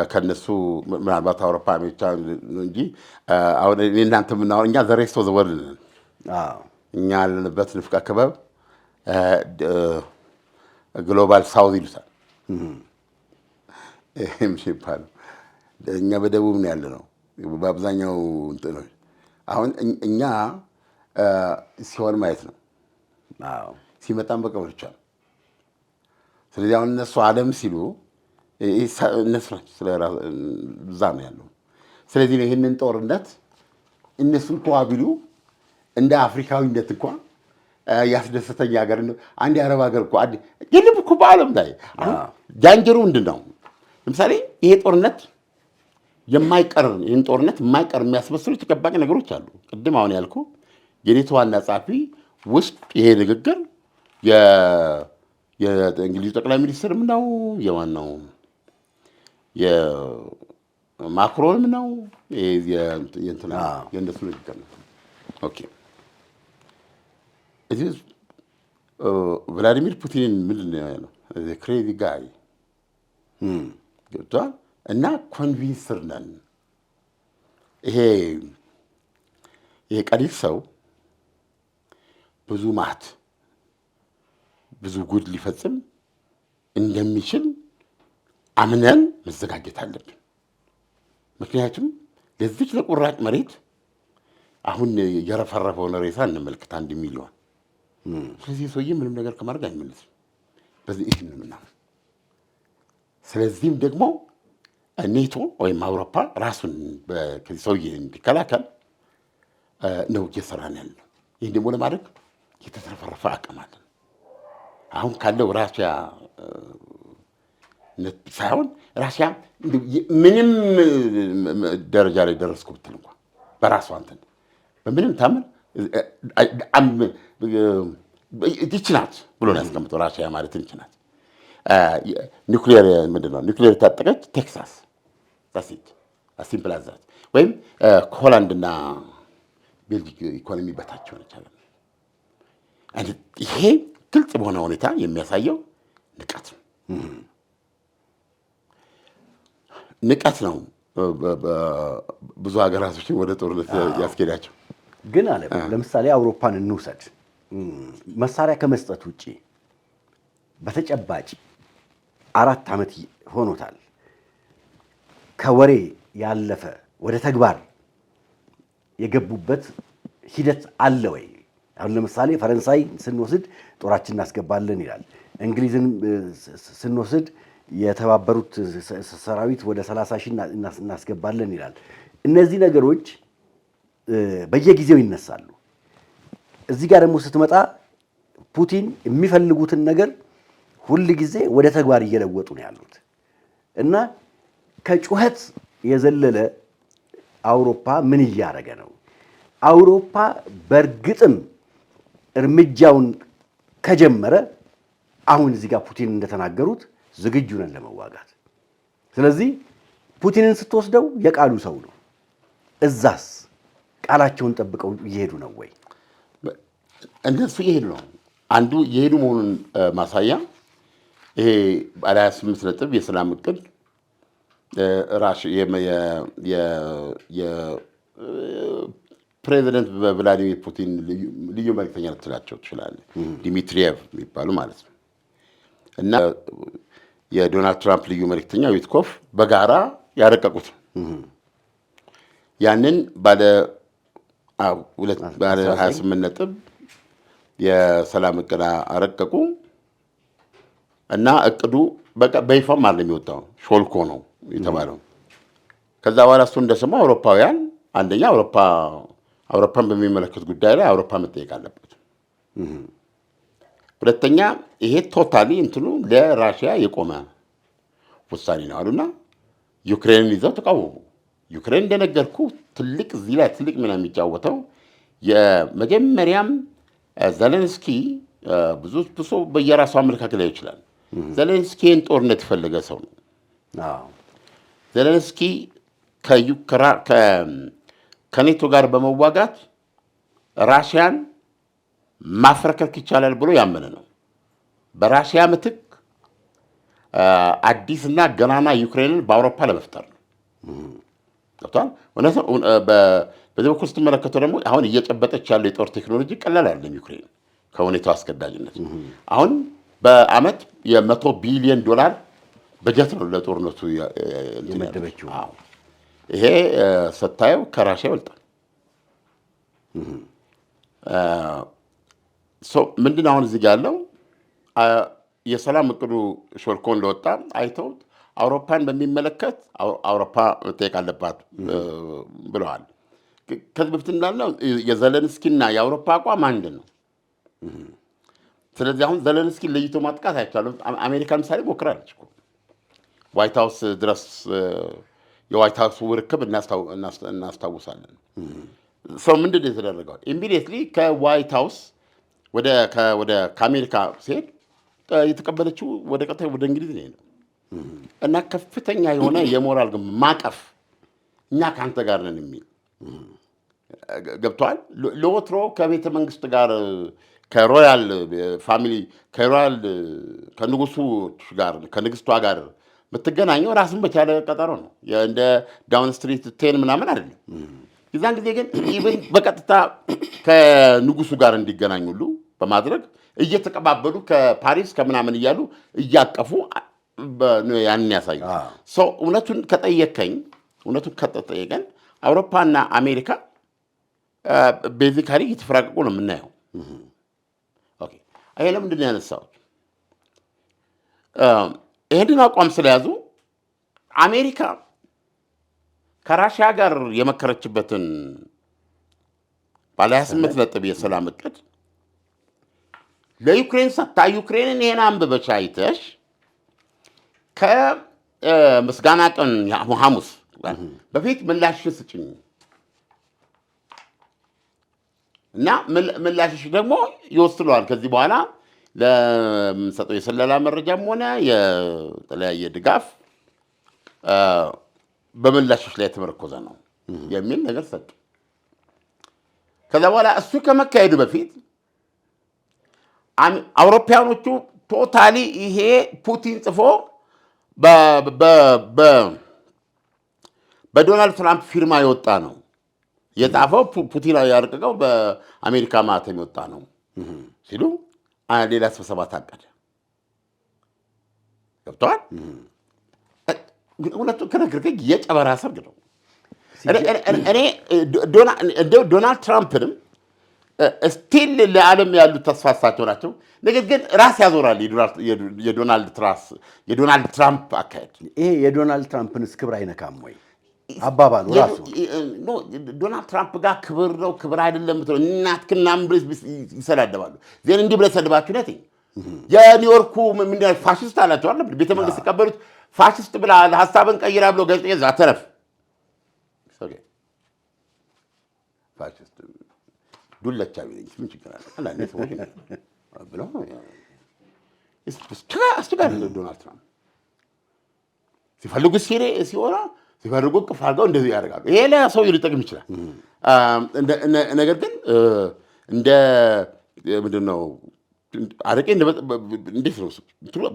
ከነሱ ምናልባት አውሮፓ አሜሪካ እንጂ አሁን እናንተ ምናው እኛ ዘ ሬስት ኦፍ ዘ ወርልድ እኛ ያለንበት ንፍቀ ክበብ ግሎባል ሳውዝ ይሉታል። ይሄም ሲባል እኛ በደቡብ ነው ያለነው በአብዛኛው እንትኖች። አሁን እኛ ሲሆን ማየት ነው ሲመጣም በቃ ብቻ ነው። ስለዚህ አሁን እነሱ ዓለም ሲሉ እነሱ ናቸው እዛ ነው ያለው። ስለዚህ ነው ይህንን ጦርነት እነሱ እንኳ ቢሉ እንደ አፍሪካዊነት እንኳ ያስደሰተኛ ሀገር ነው። አንድ የአረብ ሀገር እኮ የለም እኮ በዓለም ላይ ዳንጀሩ ምንድን ነው? ለምሳሌ ይሄ ጦርነት ይህን ጦርነት የማይቀር የሚያስመስሉ ተጨባጭ ነገሮች አሉ። ቅድም አሁን ያልኩ የኔቶ ዋና ጸሐፊ ውስጥ ይሄ ንግግር የእንግሊዙ ጠቅላይ ሚኒስትርም ነው የዋናው የማክሮንም ነው የእነሱ ንግግር ነው። ኦኬ እዚህ ቭላዲሚር ፑቲንን ምንድን ነው ያለው? ክሬዚ ጋይ ገብቷል። እና ኮንቪንስር ነን ይሄ ቀሊል ሰው ብዙ ማት ብዙ ጉድ ሊፈጽም እንደሚችል አምነን መዘጋጀት አለብን። ምክንያቱም ለዚች ለቁራጭ መሬት አሁን የረፈረፈውን ሬሳ እንመልከት፣ 1 ሚሊዮን። ስለዚህ ሰውዬ ምንም ነገር ከማድረግ አይመለስም። በዚህ ይህን ምናምን ስለዚህም ደግሞ ኔቶ ወይም አውሮፓ ራሱን ከዚህ ሰውዬ እንዲከላከል ነው እየሰራን ያለው። ይህን ደግሞ ለማድረግ የተትረፈረፈ አቅም አለን። አሁን ካለው ራሽያ ሳይሆን ራሽያ ምንም ደረጃ ላይ ደረስኩ ብትል እንኳን በራሷ እንትን በምንም ታምር ይችናት ብሎ ነው ያስቀምጠው። ራሽያ ማለት ይችናት ኒውክሊየር ምንድን ነው ኒውክሊየር የታጠቀች ቴክሳስ ዛሲት ሲምፕል አዛት ወይም ከሆላንድና ቤልጂክ ኢኮኖሚ በታች ሆነች አለ። ይሄ ግልጽ በሆነ ሁኔታ የሚያሳየው ንቀት ነው። ብዙ ሀገራቶችን ወደ ጦርነት ያስኬዳቸው። ግን አለ ለምሳሌ አውሮፓን እንውሰድ። መሳሪያ ከመስጠት ውጪ በተጨባጭ 4 ዓመት ሆኖታል። ከወሬ ያለፈ ወደ ተግባር የገቡበት ሂደት አለ ወይ? አሁን ለምሳሌ ፈረንሳይ ስንወስድ ጦራችን እናስገባለን ይላል። እንግሊዝን ስንወስድ የተባበሩት ሰራዊት ወደ 30 ሺህ እናስገባለን ይላል። እነዚህ ነገሮች በየጊዜው ይነሳሉ። እዚህ ጋር ደግሞ ስትመጣ ፑቲን የሚፈልጉትን ነገር ሁል ጊዜ ወደ ተግባር እየለወጡ ነው ያሉት እና ከጩኸት የዘለለ አውሮፓ ምን እያደረገ ነው? አውሮፓ በእርግጥም እርምጃውን ከጀመረ አሁን እዚህ ጋር ፑቲን እንደተናገሩት ዝግጁ ነን ለመዋጋት። ስለዚህ ፑቲንን ስትወስደው የቃሉ ሰው ነው። እዛስ ቃላቸውን ጠብቀው እየሄዱ ነው ወይ? እንደሱ እየሄዱ ነው። አንዱ የሄዱ መሆኑን ማሳያ ይሄ ባለ 28 ነጥብ የሰላም እቅድ ፕሬዚደንት ቭላዲሚር ፑቲን ልዩ መልክተኛ ልትላቸው ትችላለህ፣ ዲሚትሪየቭ የሚባሉ ማለት ነው እና የዶናልድ ትራምፕ ልዩ መልክተኛ ዊትኮፍ በጋራ ያረቀቁት ያንን ባለ 28 ነጥብ የሰላም እቅድ አረቀቁ እና እቅዱ በይፋም አለ የሚወጣው ሾልኮ ነው የተባለው። ከዛ በኋላ እሱ እንደሰማ አውሮፓውያን አንደኛ አውሮፓን በሚመለከት ጉዳይ ላይ አውሮፓ መጠየቅ አለበት። ሁለተኛ ይሄ ቶታሊ እንትኑ ለራሽያ የቆመ ውሳኔ ነው አሉና ዩክሬንን ይዘው ተቃወሙ። ዩክሬን እንደነገርኩ እዚህ ላይ ትልቅ ሚና የሚጫወተው የመጀመሪያም ዜሌንስኪ ብዙ ሰው በየራሱ አመለካከት ላይ ይችላል። ዜሌንስኪን ጦርነት የፈለገ ሰው ነው። ዜሌንስኪ ከኔቶ ጋር በመዋጋት ራሽያን ማፍረከክ ይቻላል ብሎ ያመነ ነው። በራሽያ ምትክ አዲስና ገናና ዩክሬንን በአውሮፓ ለመፍጠር ነው። ገብቷል። በዚህ በኩል ስትመለከተው ደግሞ አሁን እየጨበጠች ያለው የጦር ቴክኖሎጂ ቀላል አይደለም። ዩክሬን ከሁኔታው አስገዳጅነት አሁን በአመት $100 ቢሊዮን በጀት ነው ለጦርነቱ የመደበችው። ይሄ ስታየው ከራሽያ ይበልጣል። ምንድን አሁን እዚህ ጋር ያለው የሰላም እቅዱ ሾልኮ እንደወጣ አይተው አውሮፓን በሚመለከት አውሮፓ መጠየቅ አለባት ብለዋል። ከዚህ በፊት እንዳልነው የዘለንስኪና የአውሮፓ አቋም አንድ ነው። ስለዚህ አሁን ዘለንስኪን ለይቶ ማጥቃት አይቻልም። አሜሪካ ምሳሌ ሞክራለች እኮ ዋይት ሃውስ ድረስ የዋይት ሃውስ ውርክብ እናስታውሳለን። ሰው ምንድን ነው የተደረገው? ኢሚዲየትሊ ከዋይት ሃውስ ወደ ከአሜሪካ ሲሄድ የተቀበለችው ወደ ቀጣይ ወደ እንግሊዝ ነው እና ከፍተኛ የሆነ የሞራል ማቀፍ እኛ ከአንተ ጋር ነን የሚል ገብቷል። ለወትሮ ከቤተ መንግስት ጋር ከሮያል ፋሚሊ ከንጉስቷ ጋር የምትገናኘው ራስን በቻለ ቀጠሮ ነው። እንደ ዳውን ስትሪት 10 ምናምን አይደለም። የዛን ጊዜ ግን ኢቭን በቀጥታ ከንጉሱ ጋር እንዲገናኙሉ በማድረግ እየተቀባበሉ ከፓሪስ ከምናምን እያሉ እያቀፉ ያንን ያሳዩ። እውነቱን ከጠየቀን አውሮፓና አሜሪካ ቤዚካሊ እየተፈራቀቁ ነው የምናየው። ይሄ ለምንድን ነው ያነሳሁት? ይህንን አቋም ስለያዙ አሜሪካ ከራሽያ ጋር የመከረችበትን ባለ 28 ነጥብ የሰላም እቅድ ለዩክሬን ሰጥታ ዩክሬንን ይሄን አንብበሽ አይተሽ ከምስጋና ቀን ሐሙስ በፊት ምላሽ ስጭኝ እና ምላሽሽ ደግሞ ይወስነዋል። ከዚህ በኋላ ለምንሰጠው የሰለላ መረጃም ሆነ የተለያየ ድጋፍ በምላሽሽ ላይ የተመረኮዘ ነው የሚል ነገር ሰጡ። ከዛ በኋላ እሱ ከመካሄዱ በፊት አውሮፓውያኖቹ ቶታሊ ይሄ ፑቲን ጽፎ በዶናልድ ትራምፕ ፊርማ የወጣ ነው የጻፈው ፑቲን ያረቀቀው በአሜሪካ ማህተም የወጣ ነው ሲሉ ሌላ ስብሰባ ታቀደ። ገብተዋል። ሁለቱ ከነገርከኝ የጨበራ ሰርግ ነው። እኔ ዶናልድ ትራምፕንም ስቲል ለዓለም ያሉት ተስፋ እሳቸው ናቸው። ነገር ግን ራስ ያዞራል የዶናልድ ትራምፕ አካሄድ። ይሄ የዶናልድ ትራምፕንስ ክብር አይነካም ወይ? አባባሉ ራሱ ዶናልድ ትራምፕ ጋር ክብር ነው ክብር አይደለም ምትለው እናትክና ምብረስ ይሰዳደባሉ። ዜን እንዲህ ብለህ ሰድባችሁ ነኝ የኒውዮርኩ ምን ፋሽስት አላቸው አይደል? ቤተ መንግስት ተቀበሉት። ፋሽስት ብላ ሐሳብን ቀይራ ብሎ ጋዜጠኛ ዛተረፍ ፋሽስት ዱለቻ ቢለኝስ ምን ችግር አለ? አንዳንዴ ሰዎች ብለው አስቸጋሪ ነው። ዶናልድ ትራምፕ ሲፈልጉ ሲሆነ ሲፈልጉ ቅፍ አድርገው እንደዚህ ያደርጋሉ። ይሄ ለሰው ሊጠቅም ይችላል። ነገር ግን እንደ ምንድን ነው አረቄ እንዴት ነው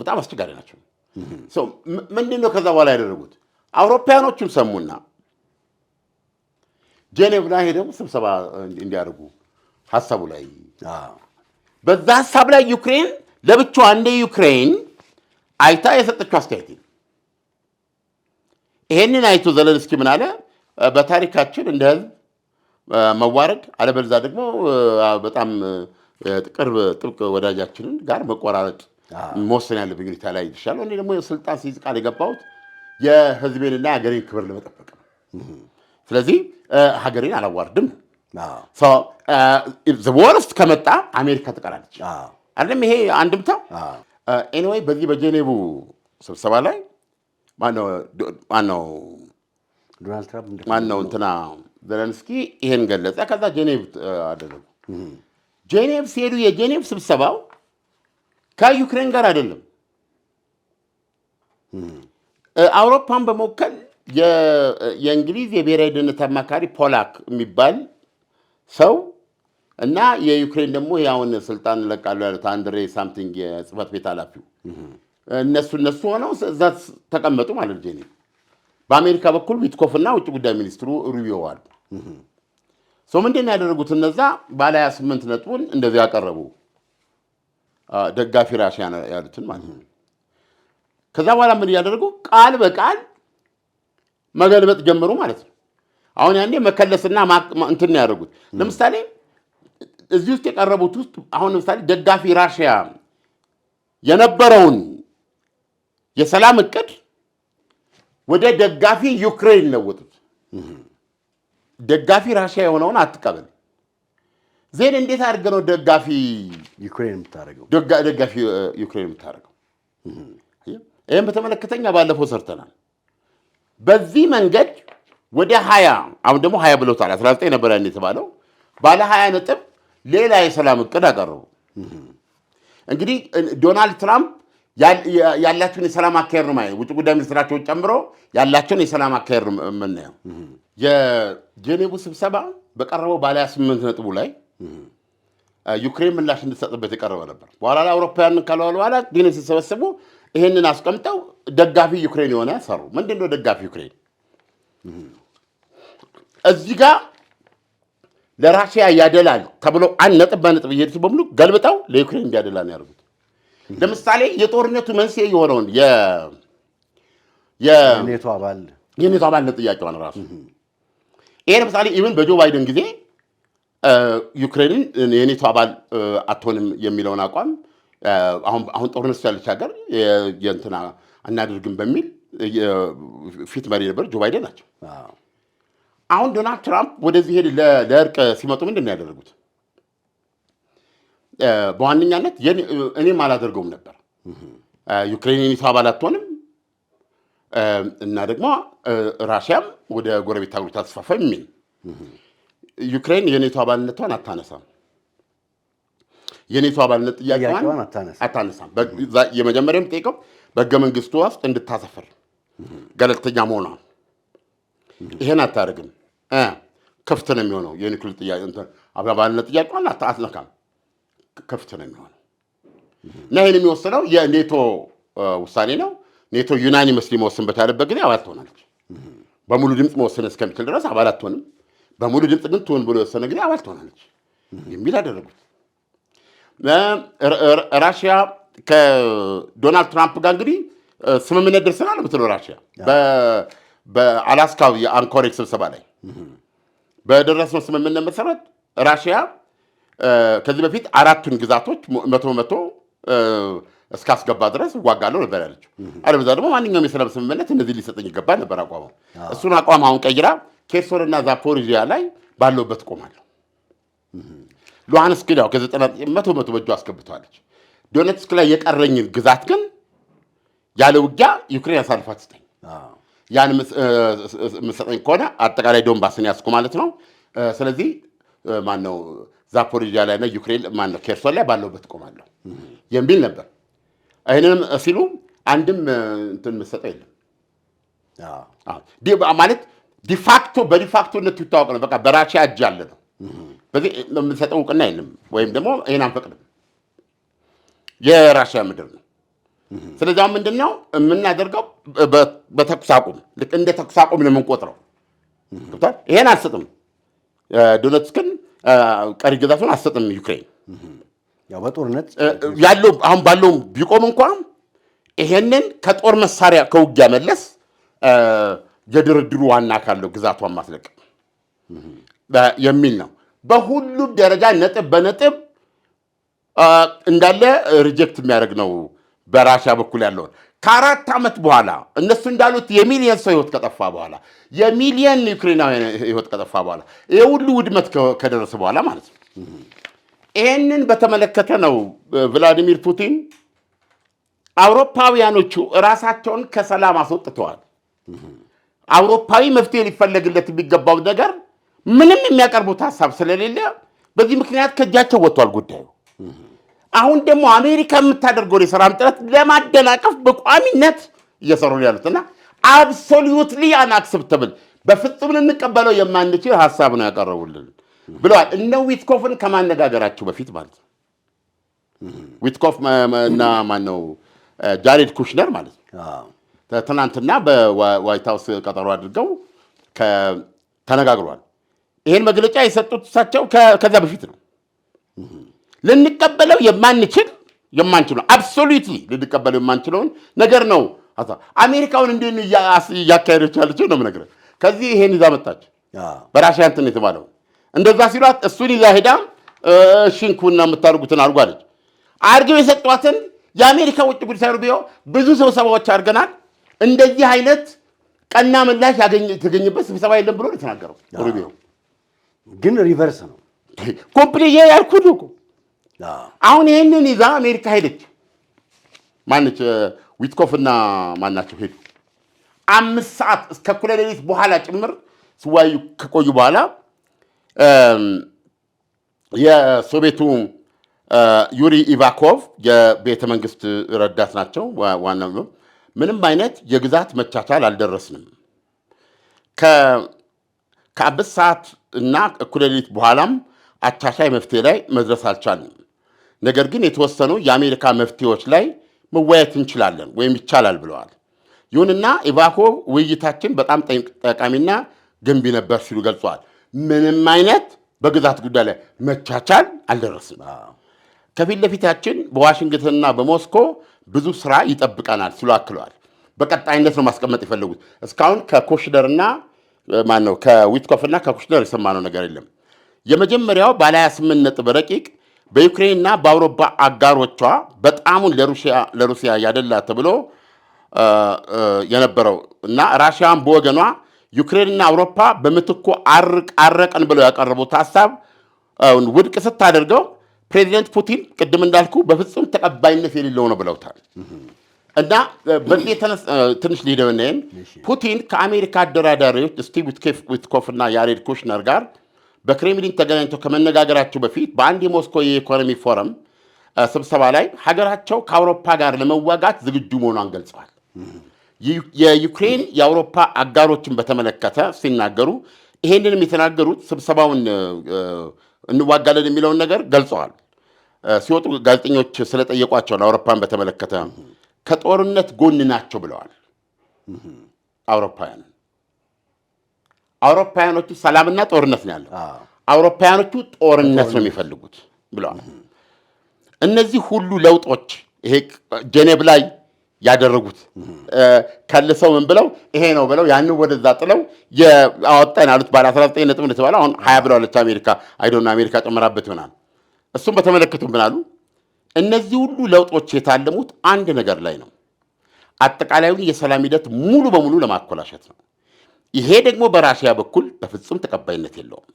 በጣም አስቸጋሪ ናቸው። ምንድን ነው ከዛ በኋላ ያደረጉት? አውሮፓውያኖቹን ሰሙና ጄኔቭ ላይ ሄደው ስብሰባ እንዲያደርጉ ሀሳቡ ላይ በዛ ሀሳብ ላይ ዩክሬን ለብቻዋ እንደ ዩክሬን አይታ የሰጠችው አስተያየት ይሄንን አይቶ ዘለንስኪ ምን አለ? በታሪካችን እንደ ህዝብ መዋረድ አለበለዚያ ደግሞ በጣም ጥብቅ ወዳጃችንን ጋር መቆራረጥ መወሰን ያለብኝ ሁኔታ ላይ ይሻላል። እኔ ደግሞ ስልጣን ሲይዝ ቃል የገባሁት የህዝቤንና የሀገሬን ክብር ለመጠበቅ ነው። ስለዚህ ሀገሬን አላዋርድም። ወርስት ከመጣ አሜሪካ ትቀራለች አይደለም? ይሄ አንድምታው። ኤኒዌይ በዚህ በጄኔቭ ስብሰባ ላይ ማነው እንትና ዘለንስኪ ይሄን ገለጸ። ከዛ ጄኔቭ አደረጉ። ጄኔቭ ሲሄዱ የጄኔቭ ስብሰባው ከዩክሬን ጋር አይደለም። አውሮፓን በመወከል የእንግሊዝ የብሔራዊ ደህንነት አማካሪ ፖላክ የሚባል ሰው እና የዩክሬን ደግሞ ያውን ስልጣን ለቃሉ ያሉት አንድሬ ሳምቲንግ የጽህፈት ቤት ኃላፊው እነሱ ሆነው እዛ ተቀመጡ ማለት ጄኔቭ። በአሜሪካ በኩል ዊትኮፍ እና ውጭ ጉዳይ ሚኒስትሩ ሩቢዮ አሉ። ምንድን ያደረጉት እነዛ ባለ 28 ነጥቡን እንደዚህ ያቀረቡ ደጋፊ ራሽያ ያሉትን ማለት ነው። ከዛ በኋላ ምን ያደረጉ ቃል በቃል መገልበጥ ጀመሩ ማለት ነው። አሁን ያኔ መከለስና እንትን ያደርጉት ለምሳሌ እዚህ ውስጥ የቀረቡት ውስጥ አሁን ለምሳሌ ደጋፊ ራሽያ የነበረውን የሰላም እቅድ ወደ ደጋፊ ዩክሬን ለወጡት። ደጋፊ ራሽያ የሆነውን አትቀበል። ዜን እንዴት አድርገህ ነው ደጋፊ ዩክሬን የምታደርገው? ደጋፊ ዩክሬን የምታደርገው? ይህም በተመለከተኛ ባለፈው ሰርተናል። በዚህ መንገድ ወደ 20 አሁን ደግሞ 20 ብሎታል። 19 ነበር ያን የተባለው ባለ 20 ነጥብ ሌላ የሰላም እቅድ አቀረቡ። እንግዲህ ዶናልድ ትራምፕ ያላቸውን የሰላም አካሄድ ነው ማለት ውጭ ጉዳይ ሚኒስትራቸውን ጨምሮ ያላቸውን የሰላም አካሄድ ነው የምናየው። የጄኔቭ ስብሰባ በቀረበው ባለ 28 ነጥቡ ላይ ዩክሬን ምላሽ እንድትሰጥበት የቀረበ ነበር። በኋላ ላይ አውሮፓውያን ካለዋል በኋላ ግን ሲሰበሰቡ ይህንን አስቀምጠው ደጋፊ ዩክሬን የሆነ ሰሩ። ምንድን ነው ደጋፊ ዩክሬን? እዚህ ጋር ለራሽያ ያደላል ተብሎ አንድ ነጥብ በነጥብ እየሄዱት በሙሉ ገልብጠው ለዩክሬን እንዲያደላ ነው ያደርጉት። ለምሳሌ የጦርነቱ መንስኤ የሆነውን የኔቶ አባልነት ጥያቄዋን ራሱ ይሄ ለምሳሌ ኢቨን በጆ ባይደን ጊዜ ዩክሬንን የኔቶ አባል አትሆንም የሚለውን አቋም አሁን ጦርነት ያለች ሀገር የእንትና አናደርግም በሚል ፊት መሪ ነበር ጆ ባይደን ናቸው። አሁን ዶናልድ ትራምፕ ወደዚህ ሄድ ለእርቅ ሲመጡ ምንድን ነው ያደረጉት? በዋነኛነት እኔም አላደርገውም ነበር ዩክሬን የኔቶ አባል አትሆንም እና ደግሞ ራሽያም ወደ ጎረቤት ሀገሮች አትስፋፋ የሚል ዩክሬን የኔቶ አባልነቷን አታነሳም። የኔቶ አባልነት ጥያቄዋን አታነሳም። የመጀመሪያም ጠይቀው በሕገ መንግስቱ ውስጥ እንድታሰፍር ገለልተኛ መሆኗ ይሄን አታደርግም። ክፍት ነው የሚሆነው። የኒውክሌር ጥያቄ አባልነት ጥያቄዋን አትነካም። ክፍት ነው የሚሆነው እና ይህን የሚወስነው የኔቶ ውሳኔ ነው። ኔቶ ዩናኒመስሊ መወሰን በቻለበት ጊዜ አባል ትሆናለች። በሙሉ ድምፅ መወሰን እስከሚችል ድረስ አባል አትሆንም። በሙሉ ድምፅ ግን ትሆን ብሎ የወሰነ ጊዜ አባል ትሆናለች የሚል አደረጉት። ራሽያ ከዶናልድ ትራምፕ ጋር እንግዲህ ስምምነት ደርሰናል የምትለው ራሽያ በአላስካው የአንኮሬክ ስብሰባ ላይ በደረስነው ስምምነት መሰረት ራሽያ ከዚህ በፊት 4ቱን ግዛቶች 100% እስካስገባ ድረስ እዋጋለሁ ነበር ያለችው። አለበዛ ደግሞ ማንኛውም የሰላም ስምምነት እነዚህ ሊሰጠኝ ይገባል ነበር አቋሙ። እሱን አቋም አሁን ቀይራ ኬርሶንና ዛፖሪዥያ ላይ ባለውበት ቆማለሁ። ሉሃንስክ ያው ከ90% በእጁ አስገብተዋለች። ዶኔትስክ ላይ የቀረኝን ግዛት ግን ያለ ውጊያ ዩክሬን አሳልፋ ትስጠኝ። ያን የምትሰጠኝ ከሆነ አጠቃላይ ዶንባስን ያስኩ ማለት ነው። ስለዚህ ማነው ዛፖሪዥያ ላይና ዩክሬን ማነው ኬርሶን ላይ ባለውበት ቆማለሁ የሚል ነበር። ይህንንም ሲሉ አንድም እንትን የምትሰጠው የለም ማለት በዲፋክቶነቱ ይታወቅ ነው። በቃ በራሽያ እጅ ያለ ነው። በዚህ የምንሰጠው እውቅና የለም ወይም ደግሞ ይህን አንፈቅድም። የራሽያ ምድር ነው። ስለዚህ አሁን ምንድን ነው የምናደርገው? በተኩስ አቁም ልክ እንደ ተኩስ አቁም ነው የምንቆጥረው። ይሄን አልሰጥም፣ ዶኔትስክን ቀሪ ግዛቱን አልሰጥም ዩክሬን ያው በጦርነት ያለው አሁን ባለው ቢቆም እንኳን ይሄንን ከጦር መሳሪያ ከውጊያ መለስ የድርድሩ ዋና ካለው ግዛቷን ማስለቀቅ የሚል ነው። በሁሉም ደረጃ ነጥብ በነጥብ እንዳለ ሪጀክት የሚያደርግ ነው። በራሽያ በኩል ያለውን ከ4 ዓመት በኋላ እነሱ እንዳሉት የሚሊየን ሰው ህይወት ከጠፋ በኋላ የሚሊየን ዩክሬናውያን ህይወት ከጠፋ በኋላ ይሄ ሁሉ ውድመት ከደረሰ በኋላ ማለት ነው። ይሄንን በተመለከተ ነው ቭላዲሚር ፑቲን አውሮፓውያኖቹ ራሳቸውን ከሰላም አስወጥተዋል። አውሮፓዊ መፍትሄ ሊፈለግለት የሚገባው ነገር ምንም የሚያቀርቡት ሀሳብ ስለሌለ በዚህ ምክንያት ከእጃቸው ወጥቷል ጉዳዩ። አሁን ደግሞ አሜሪካ የምታደርገው የሰላም ጥረት ለማደናቀፍ በቋሚነት እየሰሩ ያሉትና አብሶሉትሊ አንአክሰፕተብል በፍጹም ልንቀበለው የማንችል ሀሳብ ነው ያቀረቡልን ብለዋል። እነ ዊትኮፍን ከማነጋገራቸው በፊት ማለት ነው። ዊትኮፍ እና ማነው ጃሬድ ኩሽነር ማለት ነው። ትናንትና በዋይት ሃውስ ቀጠሮ አድርገው ተነጋግሯል። ይሄን መግለጫ የሰጡት እሳቸው ከዛ በፊት ነው። ልንቀበለው የማንችለው አብሶሉትሊ ልንቀበለው የማንችለውን ነገር ነው። አሜሪካውን እንዴት እያካሄደች ያለችው ነው የምነግርህ። ከዚህ ይሄን ይዛ መጣች። በራሽያ እንትን የተባለው እንደዛ ሲሏት እሱን ይዛ ሄዳ ሽንኩና የምታደርጉትን አድርጉ አለች። አድርገው የሰጧትን የአሜሪካ ውጭ ጉዳይ ቢሮ ብዙ ስብሰባዎች አድርገናል፣ እንደዚህ አይነት ቀና ምላሽ የተገኘበት ስብሰባ የለም ብሎ የተናገረው ሩቢዮ ግን ሪቨርስ ነው ኮምፕሊት ያልኩት እኮ። አሁን ይሄንን ይዛ አሜሪካ ሄደች። ማነች ዊትኮፍና ማናቸው ሄዱ። 5 ሰዓት እስከ እኩለ ሌሊት በኋላ ጭምር ሲወያዩ ከቆዩ በኋላ የሶቪየቱ ዩሪ ኢቫኮቭ የቤተ መንግስት ረዳት ናቸው ዋናው ምንም አይነት የግዛት መቻቻል አልደረስንም ከ5 ሰዓት እና እኩለ ሌሊት በኋላም አቻቻይ መፍትሄ ላይ መድረስ አልቻልንም። ነገር ግን የተወሰኑ የአሜሪካ መፍትሄዎች ላይ መወያየት እንችላለን ወይም ይቻላል ብለዋል። ይሁንና ኢቫኮቭ ውይይታችን በጣም ጠቃሚና ገንቢ ነበር ሲሉ ገልጸዋል። ምንም አይነት በግዛት ጉዳይ ላይ መቻቻል አልደረስም። ከፊት ለፊታችን በዋሽንግተንና በሞስኮ ብዙ ስራ ይጠብቀናል ሲሉ አክለዋል። በቀጣይነት ነው ማስቀመጥ የፈለጉት። እስካሁን ከኮሽነርና ማነው ከዊትኮፍና ከኮሽነር የሰማነው ነገር የለም። የመጀመሪያው ባለ 28 ነጥብ ረቂቅ በዩክሬንና በአውሮፓ አጋሮቿ በጣሙን ለሩሲያ ያደላ ተብሎ የነበረው እና ራሽያን በወገኗ ዩክሬንና አውሮፓ በምትኩ አረቀን ብለው ያቀረቡት ሐሳብ ውድቅ ስታደርገው ፕሬዚደንት ፑቲን ቅድም እንዳልኩ በፍጹም ተቀባይነት የሌለው ነው ብለውታል። እና በዚህ ትንሽ ሊደውነን ፑቲን ከአሜሪካ አደራዳሪዎች ስቲቭ ዊትኮፍ እና ያሬድ ኩሽነር ጋር በክሬምሊን ተገናኝተው ከመነጋገራቸው በፊት በአንድ የሞስኮ የኢኮኖሚ ፎረም ስብሰባ ላይ ሀገራቸው ከአውሮፓ ጋር ለመዋጋት ዝግጁ መሆኗን ገልጸዋል። የዩክሬን የአውሮፓ አጋሮችን በተመለከተ ሲናገሩ ይሄንንም የተናገሩት ስብሰባውን እንዋጋለን የሚለውን ነገር ገልጸዋል። ሲወጡ ጋዜጠኞች ስለጠየቋቸው አውሮፓን በተመለከተ ከጦርነት ጎን ናቸው ብለዋል። አውሮፓውያኖቹ ሰላምና ጦርነት ነው ያለው። አውሮፓውያኖቹ ጦርነት ነው የሚፈልጉት ብለዋል። እነዚህ ሁሉ ለውጦች ይሄ ጄኔቭ ላይ ያደረጉት ከልሰው ምን ብለው ይሄ ነው ብለው ያንን ወደዛ ጥለው ያወጣን አሉት። ባለ 19 ነጥብ እንደተባለ አሁን 20 ብለዋለች አሜሪካ። አይዶና አሜሪካ ጨምራበት ይሆናል። እሱም በተመለከቱ ምን አሉ? እነዚህ ሁሉ ለውጦች የታለሙት አንድ ነገር ላይ ነው። አጠቃላዩን የሰላም ሂደት ሙሉ በሙሉ ለማኮላሸት ነው። ይሄ ደግሞ በራሽያ በኩል በፍጹም ተቀባይነት የለውም።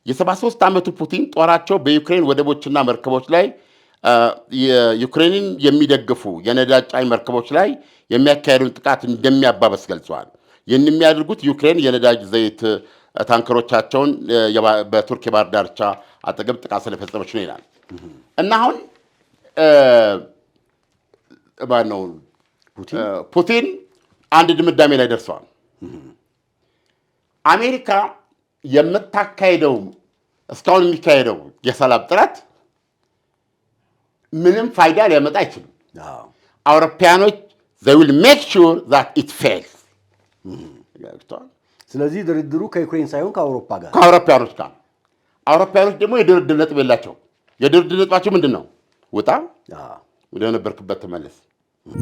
የ73 ዓመቱ ፑቲን ጦራቸው በዩክሬን ወደቦችና መርከቦች ላይ የዩክሬንን የሚደግፉ የነዳጅ ጫኝ መርከቦች ላይ የሚያካሄዱን ጥቃት እንደሚያባበስ ገልጸዋል። ይህን የሚያደርጉት ዩክሬን የነዳጅ ዘይት ታንከሮቻቸውን በቱርክ የባህር ዳርቻ አጠገብ ጥቃት ስለፈጸመች ነው ይላል። እና አሁን ባነው ፑቲን አንድ ድምዳሜ ላይ ደርሰዋል። አሜሪካ የምታካሄደው እስካሁን የሚካሄደው የሰላም ጥረት ምንም ፋይዳ ሊያመጣ አይችልም። አውሮፓያኖች they will make sure that it fails። ስለዚህ ድርድሩ ከዩክሬን ሳይሆን ከአውሮፓያኖች ጋር። አውሮፓያኖች ደግሞ የድርድር ነጥብ የላቸው። የድርድር ነጥባቸው ምንድን ነው? ውጣ፣ ወደ ነበርክበት ተመለስ።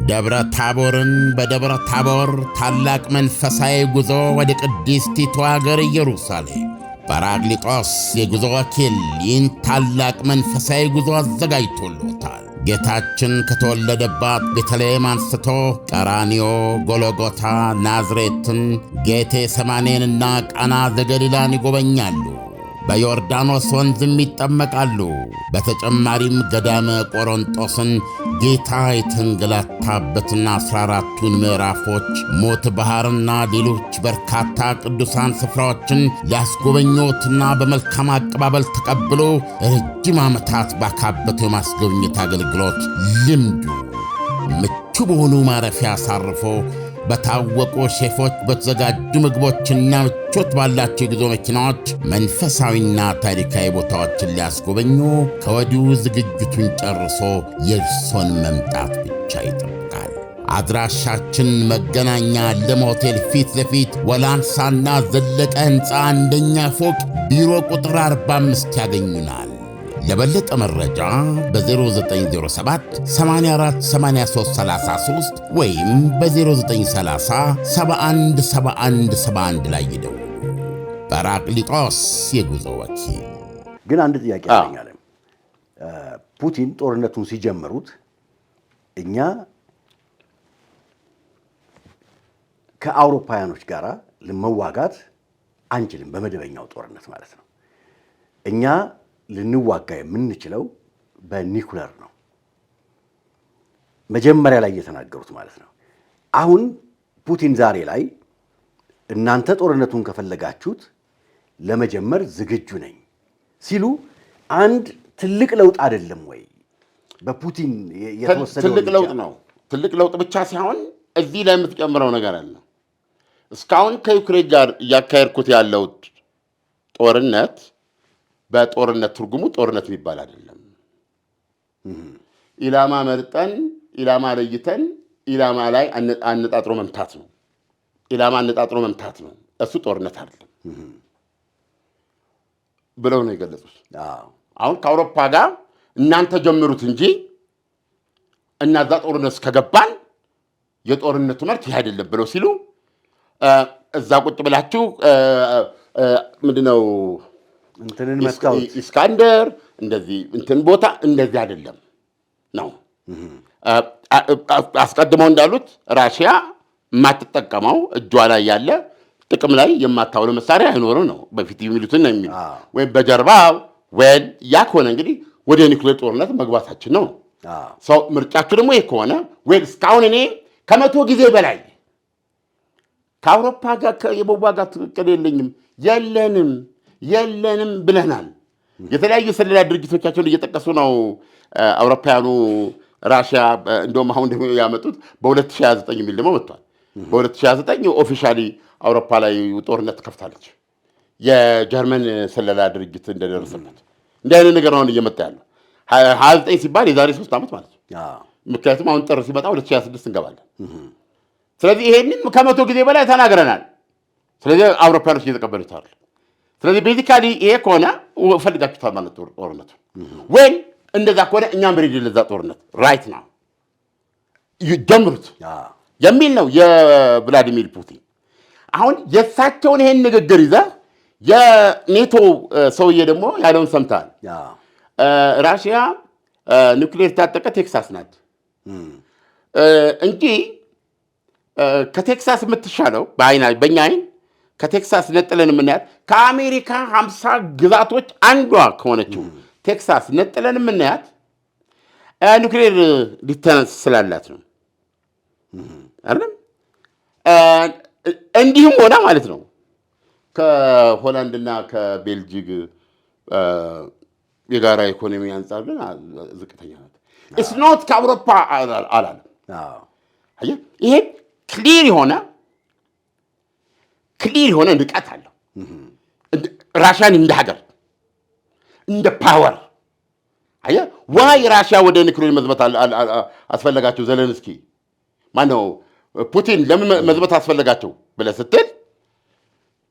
ደብረ ታቦርን በደብረ ታቦር ታላቅ መንፈሳዊ ጉዞ ወደ ቅድስቲቱ አገር ኢየሩሳሌም ጰራቅሊጦስ የጉዞ ወኪል ይህን ታላቅ መንፈሳዊ ጉዞ አዘጋጅቶሎታል። ጌታችን ከተወለደባት ቤተልሔም አንስቶ ቀራንዮ፣ ጎልጎታ፣ ናዝሬትን፣ ጌቴ ሰማኔንና ቃና ዘገሊላን ይጎበኛሉ። በዮርዳኖስ ወንዝም ይጠመቃሉ። በተጨማሪም ገዳመ ቆሮንጦስን ጌታ የተንገላታበትን 14ቱን ምዕራፎች፣ ሞት ባሕርና ሌሎች በርካታ ቅዱሳን ስፍራዎችን ሊያስጎበኞትና በመልካም አቀባበል ተቀብሎ ረጅም ዓመታት ባካበተው የማስጎብኘት አገልግሎት ልምዱ ምቹ በሆኑ ማረፊያ አሳርፎ በታወቁ ሼፎች በተዘጋጁ ምግቦችና ምቾት ባላቸው የጉዞ መኪናዎች መንፈሳዊና ታሪካዊ ቦታዎችን ሊያስጎበኙ ከወዲሁ ዝግጅቱን ጨርሶ የእርሶን መምጣት ብቻ ይጠብቃል። አድራሻችን መገናኛ ለም ሆቴል ፊት ለፊት ወላንሳና ዘለቀ ሕንፃ አንደኛ ፎቅ ቢሮ ቁጥር 45 ያገኙናል። ለበለጠ መረጃ በ0907 84 83 33 ወይም በ0930 71 71 71 ላይ ይደውሉ። ጰራቅሊጦስ የጉዞ ወኪል። ግን አንድ ጥያቄ ያገኛል። ፑቲን ጦርነቱን ሲጀምሩት እኛ ከአውሮፓውያኖች ጋር ለመዋጋት አንችልም፣ በመደበኛው ጦርነት ማለት ነው። እኛ ልንዋጋ የምንችለው በኒኩለር ነው። መጀመሪያ ላይ የተናገሩት ማለት ነው። አሁን ፑቲን ዛሬ ላይ እናንተ ጦርነቱን ከፈለጋችሁት ለመጀመር ዝግጁ ነኝ ሲሉ አንድ ትልቅ ለውጥ አይደለም ወይ? በፑቲን የተወሰደው ትልቅ ለውጥ ነው። ትልቅ ለውጥ ብቻ ሳይሆን እዚህ ላይ የምትጨምረው ነገር አለ። እስካሁን ከዩክሬን ጋር እያካሄድኩት ያለው ጦርነት በጦርነት ትርጉሙ ጦርነት የሚባል አይደለም። ኢላማ መርጠን ኢላማ ለይተን ኢላማ ላይ አነጣጥሮ መምታት ነው። ኢላማ አነጣጥሮ መምታት ነው። እሱ ጦርነት አይደለም ብለው ነው የገለጹት። አሁን ከአውሮፓ ጋር እናንተ ጀምሩት እንጂ እናዛ ጦርነት ከገባን የጦርነቱ መልክ ይህ አይደለም ብለው ሲሉ እዛ ቁጭ ብላችሁ ምንድነው እንትንን መስካውት ኢስካንደር እንደዚህ እንትን ቦታ እንደዚህ አይደለም ነው። አስቀድመው እንዳሉት ራሽያ የማትጠቀመው እጇ ላይ ያለ ጥቅም ላይ የማታውለው መሳሪያ አይኖርም ነው በፊት የሚሉትን ነው የሚሉ ወይም በጀርባ ወል ያ ከሆነ እንግዲህ ወደ ኒውክሌር ጦርነት መግባታችን ነው። ሰው ምርጫችሁ ደግሞ ይሄ ከሆነ ወይ እስካሁን እኔ ከመቶ ጊዜ በላይ ከአውሮፓ ጋር የመዋጋት እቅድ የለንም ብለናል። የተለያዩ ስለላ ድርጅቶቻቸውን እየጠቀሱ ነው አውሮፓውያኑ። ራሽያ እንደውም አሁን ደግሞ ያመጡት በ2029 የሚል ደግሞ መጥቷል። በ2029 ኦፊሻሊ አውሮፓ ላይ ጦርነት ከፍታለች የጀርመን ስለላ ድርጅት እንደደረሰበት። እንዲህ አይነት ነገር ነው እየመጣ ያለው። 29 ሲባል የዛሬ 3 ዓመት ማለት ነው። ምክንያቱም አሁን ጥር ሲመጣ 2026 እንገባለን። ስለዚህ ይሄንን ከመቶ ጊዜ በላይ ተናግረናል። ስለዚህ አውሮፓውያኖች እየተቀበሉት አይደል። ስለዚህ ቤዚካሊ ይሄ ከሆነ ፈልጋችሁታል ማለት ጦርነቱ ወይ እንደዛ ከሆነ እኛም ብሬድ ለዛ ጦርነት ራይት ነው ጀምሩት የሚል ነው የቭላዲሚር ፑቲን። አሁን የእሳቸውን ይሄን ንግግር ይዘህ የኔቶ ሰውዬ ደግሞ ያለውን ሰምተሃል። ራሽያ ኒውክሌር ታጠቀ ቴክሳስ ናት እንጂ ከቴክሳስ የምትሻለው በእኛ አይን ከቴክሳስ ነጥለን የምናያት ከአሜሪካ 50 ግዛቶች አንዷ ከሆነችው ቴክሳስ ነጥለን የምናያት ኒውክሌር ሊተነስ ስላላት ነው አይደል? እንዲሁም ሆነ ማለት ነው ከሆላንድና ከቤልጂክ የጋራ ኢኮኖሚ አንጻር ግን ዝቅተኛ ናት። ኢትስ ኖት ከአውሮፓ አላለም። ይሄ ክሊር የሆነ ንቀት አለው። ራሽያን እንደ ሀገር እንደ ፓወር ዋይ ራሽያ ወደ ኒውክሌር መዝመት አስፈለጋቸው? ዘለንስኪ ማነው ፑቲን ለምን መዝመት አስፈለጋቸው ብለህ ስትል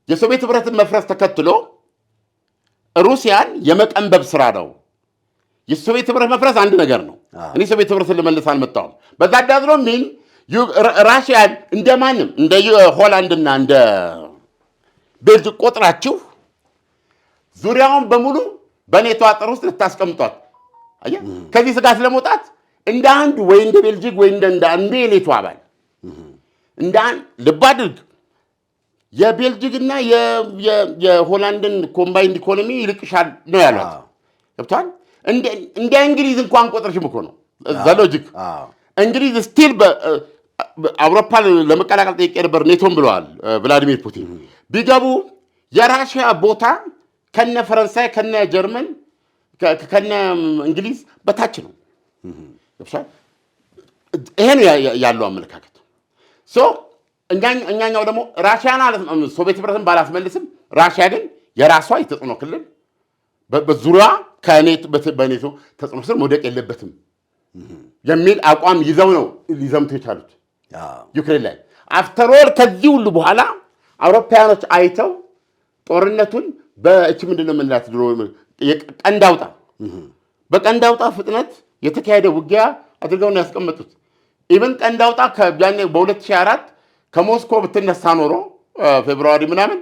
የሶቪየት ህብረትን መፍረስ ተከትሎ ሩሲያን የመቀንበብ ስራ ነው። የሶቪየት ህብረት መፍረስ አንድ ነገር ነው። እኔ ሶቪየት ህብረትን ልመልስ አልመጣሁም። በዛ ዳዝሮ ሚን ራሽያን እንደማንም እንደ ሆላንድና እንደ ቤልጅክ ቆጥራችሁ ዙሪያውን በሙሉ በኔቶ አጥር ውስጥ ልታስቀምጧት ከዚህ ስጋት ለመውጣት እንደ አንዱ ወይ እንደ ቤልጂክ ወይ እንደ አንዱ የኔቶ አባል እንደ አንድ ልብ አድርግ። የቤልጂክና የሆላንድን ኮምባይንድ ኢኮኖሚ ይልቅሻል ነው ያሏት። ገብቷል። እንደ እንግሊዝ እንኳን ቆጥረሽም እኮ ነው ዘሎጂክ። እንግሊዝ ስቲል አውሮፓ ለመቀላቀል ጠይቄ ነበር ኔቶን ብለዋል ቭላዲሚር ፑቲን። ቢገቡ የራሽያ ቦታ ከነ ፈረንሳይ ከነ ጀርመን ከነ እንግሊዝ በታች ነው። ይሄ ነው ያለው አመለካከት። እኛኛው ደግሞ ራሽያን ሶቪየት ህብረትን ባላስመልስም ራሽያ ግን የራሷ የተጽዕኖ ክልል በዙሪያ በኔቶ ተጽዕኖ ስር መውደቅ የለበትም የሚል አቋም ይዘው ነው ሊዘምቱ የቻሉት ዩክሬን ላይ። አፍተርኦል ከዚህ ሁሉ በኋላ አውሮፓውያኖች አይተው ጦርነቱን በእቺ ምንድነው የምንላት ድሮ ቀንድ አውጣ በቀንድ አውጣ ፍጥነት የተካሄደ ውጊያ አድርገው ነው ያስቀመጡት። ኢቨን ቀንድ አውጣ በ2004 ከሞስኮ ብትነሳ ኖሮ ፌብሩዋሪ ምናምን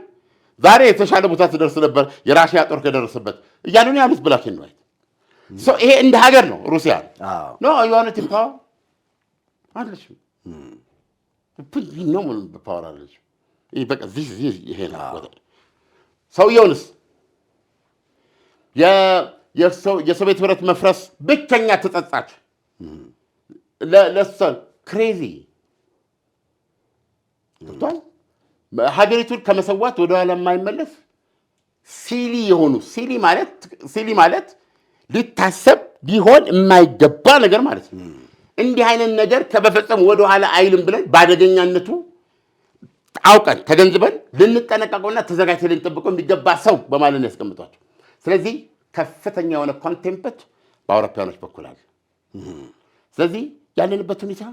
ዛሬ የተሻለ ቦታ ትደርስ ነበር የራሽያ ጦር ከደረሰበት እያሉ ነው ያሉት ብላክ ኤንድ ዋይት። ይሄ እንደ ሀገር ነው ሩሲያ ኖ ዩኒቲ ፓወር አለች ነው ፓወር አለች። ይሄ በቃ ይሄ ነው ሰውየውንስ የሶቪየት ህብረት መፍረስ ብቸኛ ተጸጻች ለሷ ክሬዚ ገብቷል። ሀገሪቱን ከመሰዋት ወደኋላ የማይመለስ ሲሊ ማለት ሊታሰብ ሊሆን የማይገባ ነገር ማለት ነው። እንዲህ አይነት ነገር ከመፈጸም ወደኋላ አይልም ብለን በአደገኛነቱ አውቀን ተገንዝበን ልንጠነቀቀውና ተዘጋጅተን ልንጠብቀው የሚገባ ሰው በማለት ነው ያስቀምጧቸው። ስለዚህ ከፍተኛ የሆነ ኮንቴምፕት በአውሮፓውያኖች በኩል አለ። ስለዚህ ያለንበት ሁኔታ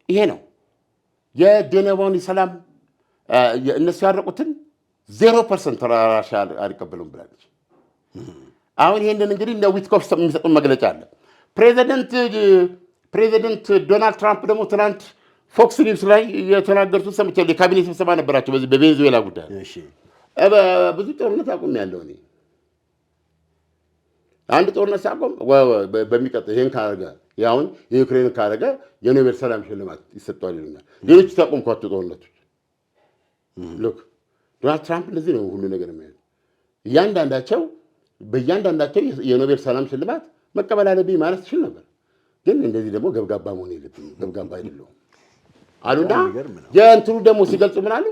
ይሄ ነው። የጀኔቫውን ሰላም እነሱ ያረቁትን 0% ራሽያ አልቀበሉም ብላለች። አሁን ይሄንን እንግዲህ እነ ዊትኮፍ የሚሰጡን መግለጫ አለ። ፕሬዚደንት ዶናልድ ትራምፕ ደግሞ ትናንት ፎክስ ኒውስ ላይ የተናገሩትን ሰምቻለሁ። የካቢኔ ስብሰባ ነበራቸው በዚህ በቬኔዙዌላ ጉዳይ። ብዙ ጦርነት አቁሜያለሁ እኔ አንድ ጦርነት ሲያቆም በሚቀጥል ይሄን ካረገ ያውን የዩክሬን ካረገ የኖቤል ሰላም ሽልማት ይሰጠዋል ይሉኛል። ሌሎች ታቆምኳቸው ጦርነቶች ሉክ ዶናልድ ትራምፕ እንደዚህ ነው ሁሉ ነገር የሚያደርገው። በእያንዳንዳቸው የኖቤል ሰላም ሽልማት መቀበል አለብኝ ማለት ይችል ነበር። ግን እንደዚህ ደግሞ ገብጋባ መሆን የለብኝም ገብጋባ አይደለሁም አሉና የእንትኑ ደግሞ ሲገልጹ ምን አሉ?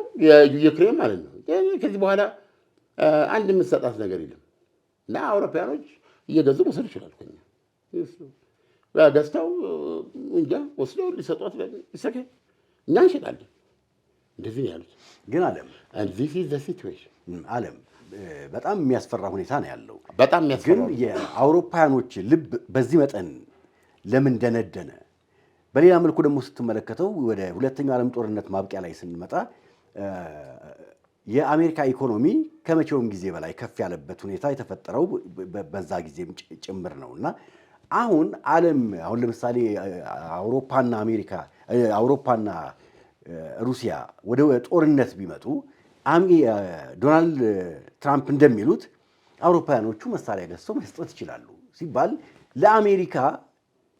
የዩክሬን ማለት ነው ከዚህ በኋላ አንድ የምትሰጣት ነገር የለም እና አውሮፓውያኖች እየገዙ መውሰድ ይችላል። ገዝተው እንጃ ወስደው ሊሰጧት ይሰከ እኛ እንሸጣለን። እንደዚህ ነው ያሉት። ግን ዓለም ዓለም በጣም የሚያስፈራ ሁኔታ ነው ያለው። በጣም የሚያስፈራ ግን የአውሮፓውያኖች ልብ በዚህ መጠን ለምን ደነደነ? በሌላ መልኩ ደግሞ ስትመለከተው ወደ ሁለተኛው ዓለም ጦርነት ማብቂያ ላይ ስንመጣ የአሜሪካ ኢኮኖሚ ከመቼውም ጊዜ በላይ ከፍ ያለበት ሁኔታ የተፈጠረው በዛ ጊዜም ጭምር ነው እና አሁን ዓለም አሁን ለምሳሌ አውሮፓና ሩሲያ ወደ ጦርነት ቢመጡ ዶናልድ ትራምፕ እንደሚሉት አውሮፓውያኖቹ መሳሪያ ገዝተው መስጠት ይችላሉ ሲባል ለአሜሪካ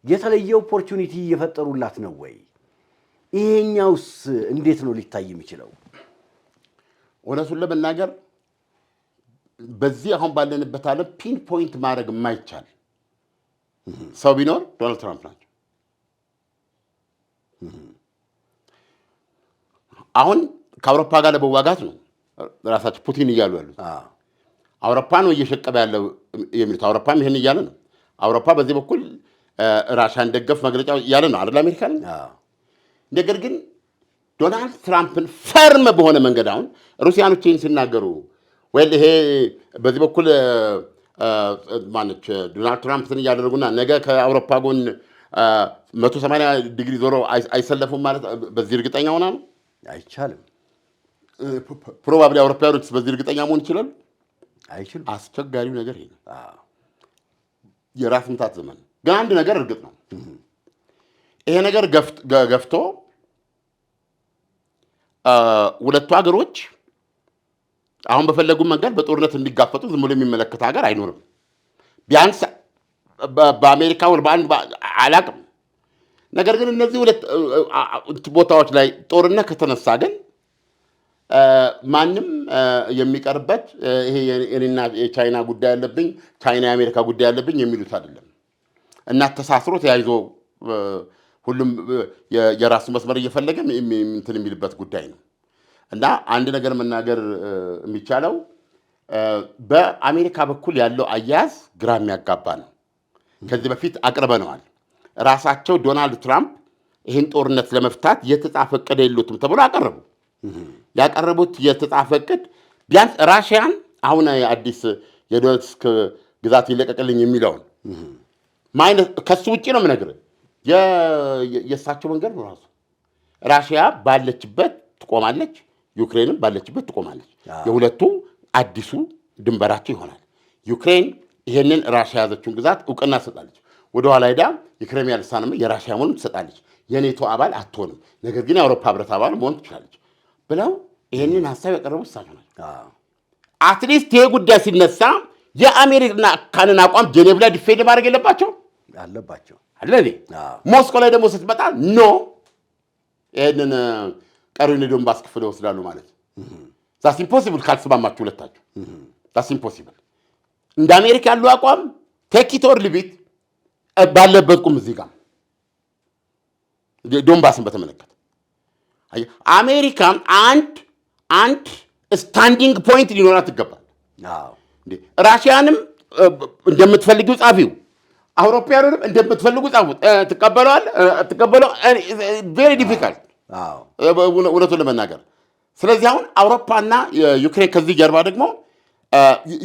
የተለየ ኦፖርቹኒቲ እየፈጠሩላት ነው ወይ? ይሄኛውስ እንዴት ነው ሊታይ የሚችለው? እውነቱን ለመናገር በዚህ አሁን ባለንበት ዓለም ፒን ፖይንት ማድረግ የማይቻል ሰው ቢኖር ዶናልድ ትራምፕ ናቸው። አሁን ከአውሮፓ ጋር ለመዋጋት ነው ራሳቸው ፑቲን እያሉ ያሉት። አውሮፓ ነው እየሸቀበ ያለው የሚሉት። አውሮፓም ይሄን እያለ ነው። አውሮፓ በዚህ በኩል ራሻን ደገፍ መግለጫ እያለ ነው አይደል? አሜሪካ ነው። ነገር ግን ዶናልድ ትራምፕን ፈርም በሆነ መንገድ አሁን ሩሲያኖች ይህን ሲናገሩ ይሄ በዚህ በኩል ማነች ዶናልድ ትራምፕን እያደረጉና ነገ ከአውሮፓ ጎን 180 ዲግሪ ዞሮ አይሰለፉም ማለት በዚህ እርግጠኛ ሆና ነው? አይቻልም። ፕሮባብሊ አውሮፓውያኖች በዚህ እርግጠኛ መሆን ይችላሉ? አይችልም። አስቸጋሪው ነገር ይሄ ነው። የራስ ምታት ዘመን። ግን አንድ ነገር እርግጥ ነው። ይሄ ነገር ገፍቶ ሁለቱ ሀገሮች አሁን በፈለጉ መንገድ በጦርነት እንዲጋፈጡ ዝም ብሎ የሚመለከት ሀገር አይኖርም። ቢያንስ በአሜሪካ ወር በአንድ አላቅም። ነገር ግን እነዚህ ሁለት ቦታዎች ላይ ጦርነት ከተነሳ ግን ማንም የሚቀርበት ይሄ የኔና የቻይና ጉዳይ አለብኝ፣ ቻይና የአሜሪካ ጉዳይ አለብኝ የሚሉት አይደለም እና ተሳስሮ ተያይዞ ሁሉም የራሱ መስመር እየፈለገ እንትን የሚልበት ጉዳይ ነው እና አንድ ነገር መናገር የሚቻለው በአሜሪካ በኩል ያለው አያያዝ ግራ የሚያጋባ ነው። ከዚህ በፊት አቅርበነዋል። ራሳቸው ዶናልድ ትራምፕ ይህን ጦርነት ለመፍታት የተጻፈ ዕቅድ የሉትም ተብሎ አቀረቡ። ያቀረቡት የተጻፈ ዕቅድ ቢያንስ ራሽያን አሁን አዲስ የዶኔትስክ ግዛት ይለቀቅልኝ የሚለውን ከሱ ውጭ ነው የምነግርህ። የእሳቸው መንገድ ነው ራሱ። ራሽያ ባለችበት ትቆማለች፣ ዩክሬንም ባለችበት ትቆማለች። የሁለቱ አዲሱ ድንበራቸው ይሆናል። ዩክሬን ይሄንን ራሽያ ያዘችውን ግዛት እውቅና ትሰጣለች። ወደኋላ ሄዳ የክሬሚያ ልሳንም የራሽያ መሆኑን ትሰጣለች። የኔቶ አባል አትሆንም፣ ነገር ግን የአውሮፓ ህብረት አባል መሆን ትችላለች ብለው ይሄንን ሀሳብ ያቀረቡት እሳቸው ናቸው። አትሊስት ይሄ ጉዳይ ሲነሳ የአሜሪካንን አቋም ጄኔቭ ላይ ዲፌንድ ማድረግ አለባቸው አለ። ሞስኮ ላይ ደግሞ ስትመጣ ኖ ይሄንን ቀሪውን የዶንባስ ክፍል ይወስዳሉ ማለት ዛስ ኢምፖሲብል ካልተስማማችሁ ሁለታችሁ ዛስ ኢምፖሲብል። እንደ አሜሪካ ያለው አቋም ቴክ ኢት ኦር ሊቭ ኢት ባለበት ቁም እዚህ ጋር ዶንባስን በተመለከተ አሜሪካን አንድ ስታንዲንግ ፖይንት ሊኖራት ይገባል። ራሽያንም እንደምትፈልጊው ጻፊው፣ አውሮፓውያኑንም እንደምትፈልጉ ጻፉት። ትቀበለው ቬሪ ዲፊካልት እውነቱን ለመናገር። ስለዚህ አሁን አውሮፓና ዩክሬን ከዚህ ጀርባ ደግሞ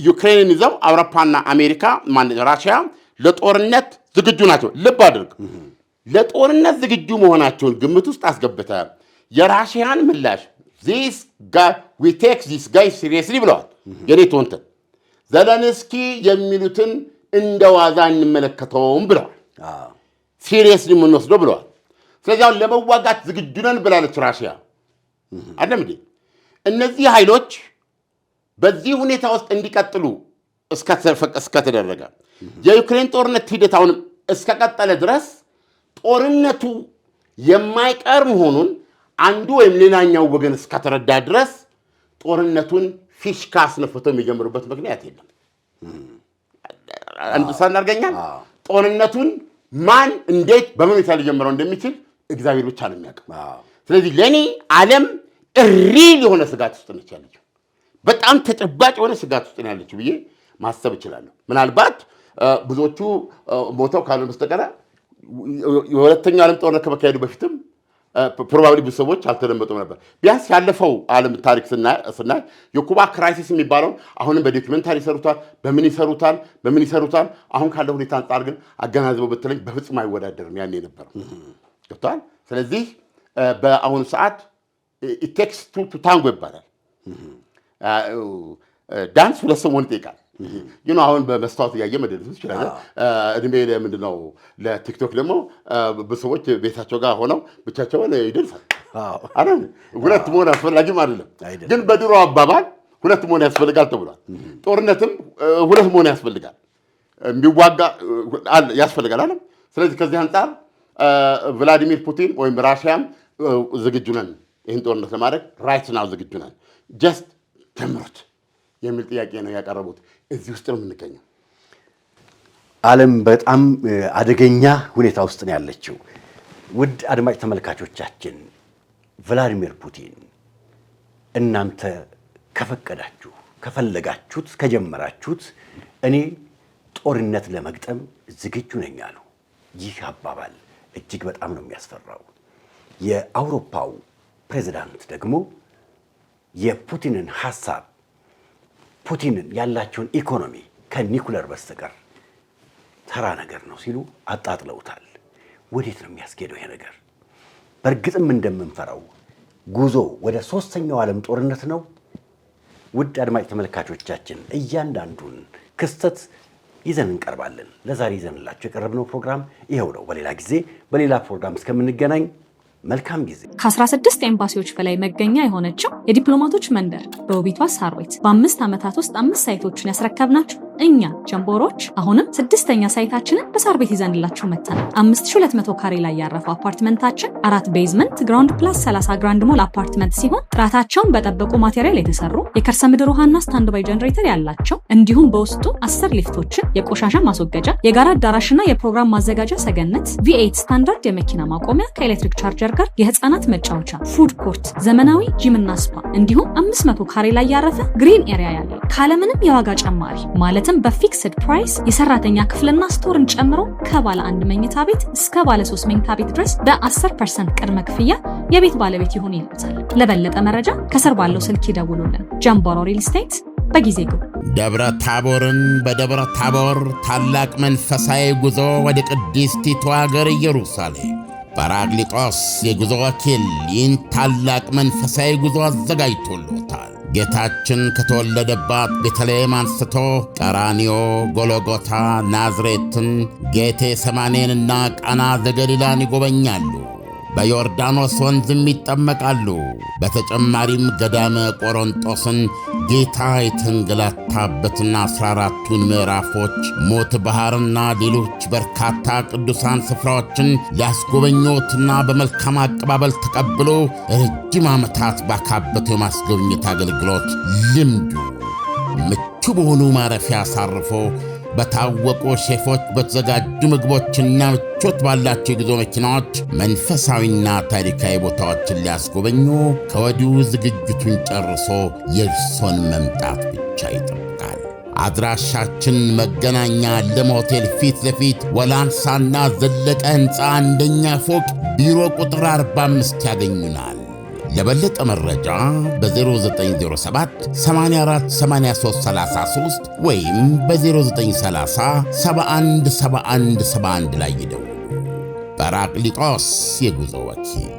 ዩክሬንን ይዘው አውሮፓና አሜሪካ ራሽያ ለጦርነት ዝግጁ ናቸው። ልብ አድርግ፣ ለጦርነት ዝግጁ መሆናቸውን ግምት ውስጥ አስገብተ የራሽያን ምላሽ we take this guy seriously ብለዋል። የኔቶ እንትን ዘለንስኪ የሚሉትን እንደ ዋዛ እንመለከተውም ብለዋል። ሲሪየስሊ የምንወስደው ብለዋል። ስለዚህ አሁን ለመዋጋት ዝግጁ ነን ብላለች ራሽያ። አይደለም እንዴ? እነዚህ ኃይሎች በዚህ ሁኔታ ውስጥ እንዲቀጥሉ እስከተደረገ የዩክሬን ጦርነት ሂደት አሁንም እስከቀጠለ ድረስ ጦርነቱ የማይቀር መሆኑን አንዱ ወይም ሌላኛው ወገን እስከተረዳ ድረስ ጦርነቱን ፊሽካ አስነፍተው የሚጀምሩበት ምክንያት የለም። አንዱ ሳናርገኛል ጦርነቱን ማን እንዴት በምን ሁኔታ ሊጀምረው እንደሚችል እግዚአብሔር ብቻ ነው የሚያውቀው። ስለዚህ ለኔ ዓለም ሪል የሆነ ስጋት ውስጥ ነች ያለችው። በጣም ተጨባጭ የሆነ ስጋት ውስጥ ነው ያለችው ብዬ ማሰብ እችላለሁ። ምናልባት ብዙዎቹ ሞተው ካልሆነ በስተቀር የሁለተኛው ዓለም ጦርነት ከመካሄዱ በፊትም ፕሮባብሊ ብዙ ሰዎች አልተደመጡም ነበር። ቢያንስ ያለፈው ዓለም ታሪክ ስናይ የኩባ ክራይሲስ የሚባለው አሁንም በዶክመንታሪ ይሰሩታል፣ በምን ይሰሩታል። አሁን ካለው ሁኔታ አንጻር ግን አገናዝበው ብትለኝ በፍጹም አይወዳደርም ያኔ የነበረው። ገብቶሃል? ስለዚህ በአሁኑ ሰዓት it takes two to tango ይባላል። ዳንስ ሁለት ሰው መሆን ይጠይቃል። አሁን በመስታወት እያየ መደለስ ይችላል። እድሜ ምንድነው ለቲክቶክ ደግሞ በሰዎች ቤታቸው ጋር ሆነው ብቻቸውን ይደልሳል። ሁለት መሆን አስፈላጊም አይደለም፣ ግን በድሮ አባባል ሁለት መሆን ያስፈልጋል ተብሏል። ጦርነትም ሁለት መሆን ያስፈልጋል፣ የሚዋጋ ያስፈልጋል አለ። ስለዚህ ከዚህ አንጻር ቭላዲሚር ፑቲን ወይም ራሽያም ዝግጁ ነን ይህን ጦርነት ለማድረግ ራይት ናው ዝግጁ ነን ጀስት ጀምሩት የሚል ጥያቄ ነው ያቀረቡት። እዚህ ውስጥ ነው የምንገኘው። ዓለም በጣም አደገኛ ሁኔታ ውስጥ ነው ያለችው። ውድ አድማጭ ተመልካቾቻችን ቭላዲሚር ፑቲን እናንተ ከፈቀዳችሁ ከፈለጋችሁት ከጀመራችሁት እኔ ጦርነት ለመግጠም ዝግጁ ነኝ አሉ። ይህ አባባል እጅግ በጣም ነው የሚያስፈራው። የአውሮፓው ፕሬዝዳንት ደግሞ የፑቲንን ሐሳብ ፑቲንን ያላቸውን ኢኮኖሚ ከኒኩለር በስተቀር ተራ ነገር ነው ሲሉ አጣጥለውታል። ወዴት ነው የሚያስኬደው ይሄ ነገር? በእርግጥም እንደምንፈራው ጉዞ ወደ ሶስተኛው ዓለም ጦርነት ነው? ውድ አድማጭ ተመልካቾቻችን እያንዳንዱን ክስተት ይዘን እንቀርባለን። ለዛሬ ይዘንላችሁ የቀረብነው ፕሮግራም ይሄው ነው። በሌላ ጊዜ በሌላ ፕሮግራም እስከምንገናኝ መልካም ጊዜ። ከ16 ኤምባሲዎች በላይ መገኛ የሆነችው የዲፕሎማቶች መንደር በውቢቷ ሳርቤት በ5 ዓመታት ውስጥ 5 ሳይቶችን ያስረከብናችሁ እኛ ጀምቦሮች አሁንም 6ኛ ሳይታችንን በሳር ቤት ይዘንላችሁ መጥተናል። 5200 ካሬ ላይ ያረፈው አፓርትመንታችን 4 ቤዝመንት ግራውንድ ፕላስ 30 ግራንድ ሞል አፓርትመንት ሲሆን ጥራታቸውን በጠበቁ ማቴሪያል የተሰሩ የከርሰ ምድር ውሃና ስታንድ ባይ ጀነሬተር ያላቸው እንዲሁም በውስጡ 10 ሊፍቶችን፣ የቆሻሻ ማስወገጃ፣ የጋራ አዳራሽና የፕሮግራም ማዘጋጃ ሰገነት፣ V8 ስታንዳርድ የመኪና ማቆሚያ ከኤሌክትሪክ ቻርጀር ጋር የህፃናት መጫወቻ፣ ፉድ ኮርት፣ ዘመናዊ ጂምና ስፓ እንዲሁም 500 ካሬ ላይ ያረፈ ግሪን ኤሪያ ያለው ካለምንም የዋጋ ጨማሪ ማለትም በፊክስድ ፕራይስ የሰራተኛ ክፍልና ስቶርን ጨምሮ ከባለ 1 መኝታ ቤት እስከ ባለ 3 መኝታ ቤት ድረስ በ10% ቅድመ ክፍያ የቤት ባለቤት ይሁን ይሉታል። ለበለጠ መረጃ ከስር ባለው ስልክ ይደውሉልን። ጀምቦሮ ሪል ስቴት በጊዜ ግቡ። ደብረ ታቦርን በደብረ ታቦር ታላቅ መንፈሳዊ ጉዞ ወደ ቅድስቲቱ ሀገር ኢየሩሳሌም ጰራቅሊጦስ የጉዞ ወኪል ይህን ታላቅ መንፈሳዊ ጉዞ አዘጋጅቶሎታል። ጌታችን ከተወለደባት ቤተልሔም አንስቶ ቀራንዮ፣ ጎልጎታ፣ ናዝሬትን፣ ጌቴ ሰማኔንና ቃና ዘገሊላን ይጎበኛሉ። በዮርዳኖስ ወንዝም ይጠመቃሉ። በተጨማሪም ገዳመ ቆሮንጦስን ጌታ የተንገላታበትና 14ቱን ምዕራፎች ሞት ባሕርና ሌሎች በርካታ ቅዱሳን ስፍራዎችን ሊያስጎበኞትና በመልካም አቀባበል ተቀብሎ ረጅም ዓመታት ባካበቱ የማስጎብኘት አገልግሎት ልምዱ ምቹ በሆኑ ማረፊያ አሳርፎ በታወቁ ሼፎች በተዘጋጁ ምግቦችና ምቾት ባላቸው የጉዞ መኪናዎች መንፈሳዊና ታሪካዊ ቦታዎችን ሊያስጎበኙ ከወዲሁ ዝግጅቱን ጨርሶ የእርሶን መምጣት ብቻ ይጠብቃል። አድራሻችን መገናኛ ለም ሆቴል ፊት ለፊት ወላንሳና ዘለቀ ሕንፃ አንደኛ ፎቅ ቢሮ ቁጥር 45 ያገኙናል። ለበለጠ መረጃ በ0907 84 83 33 ወይም በ0930 71 71 71 ላይ ይደውሉ። ጰራቅሊጦስ የጉዞ ወኪል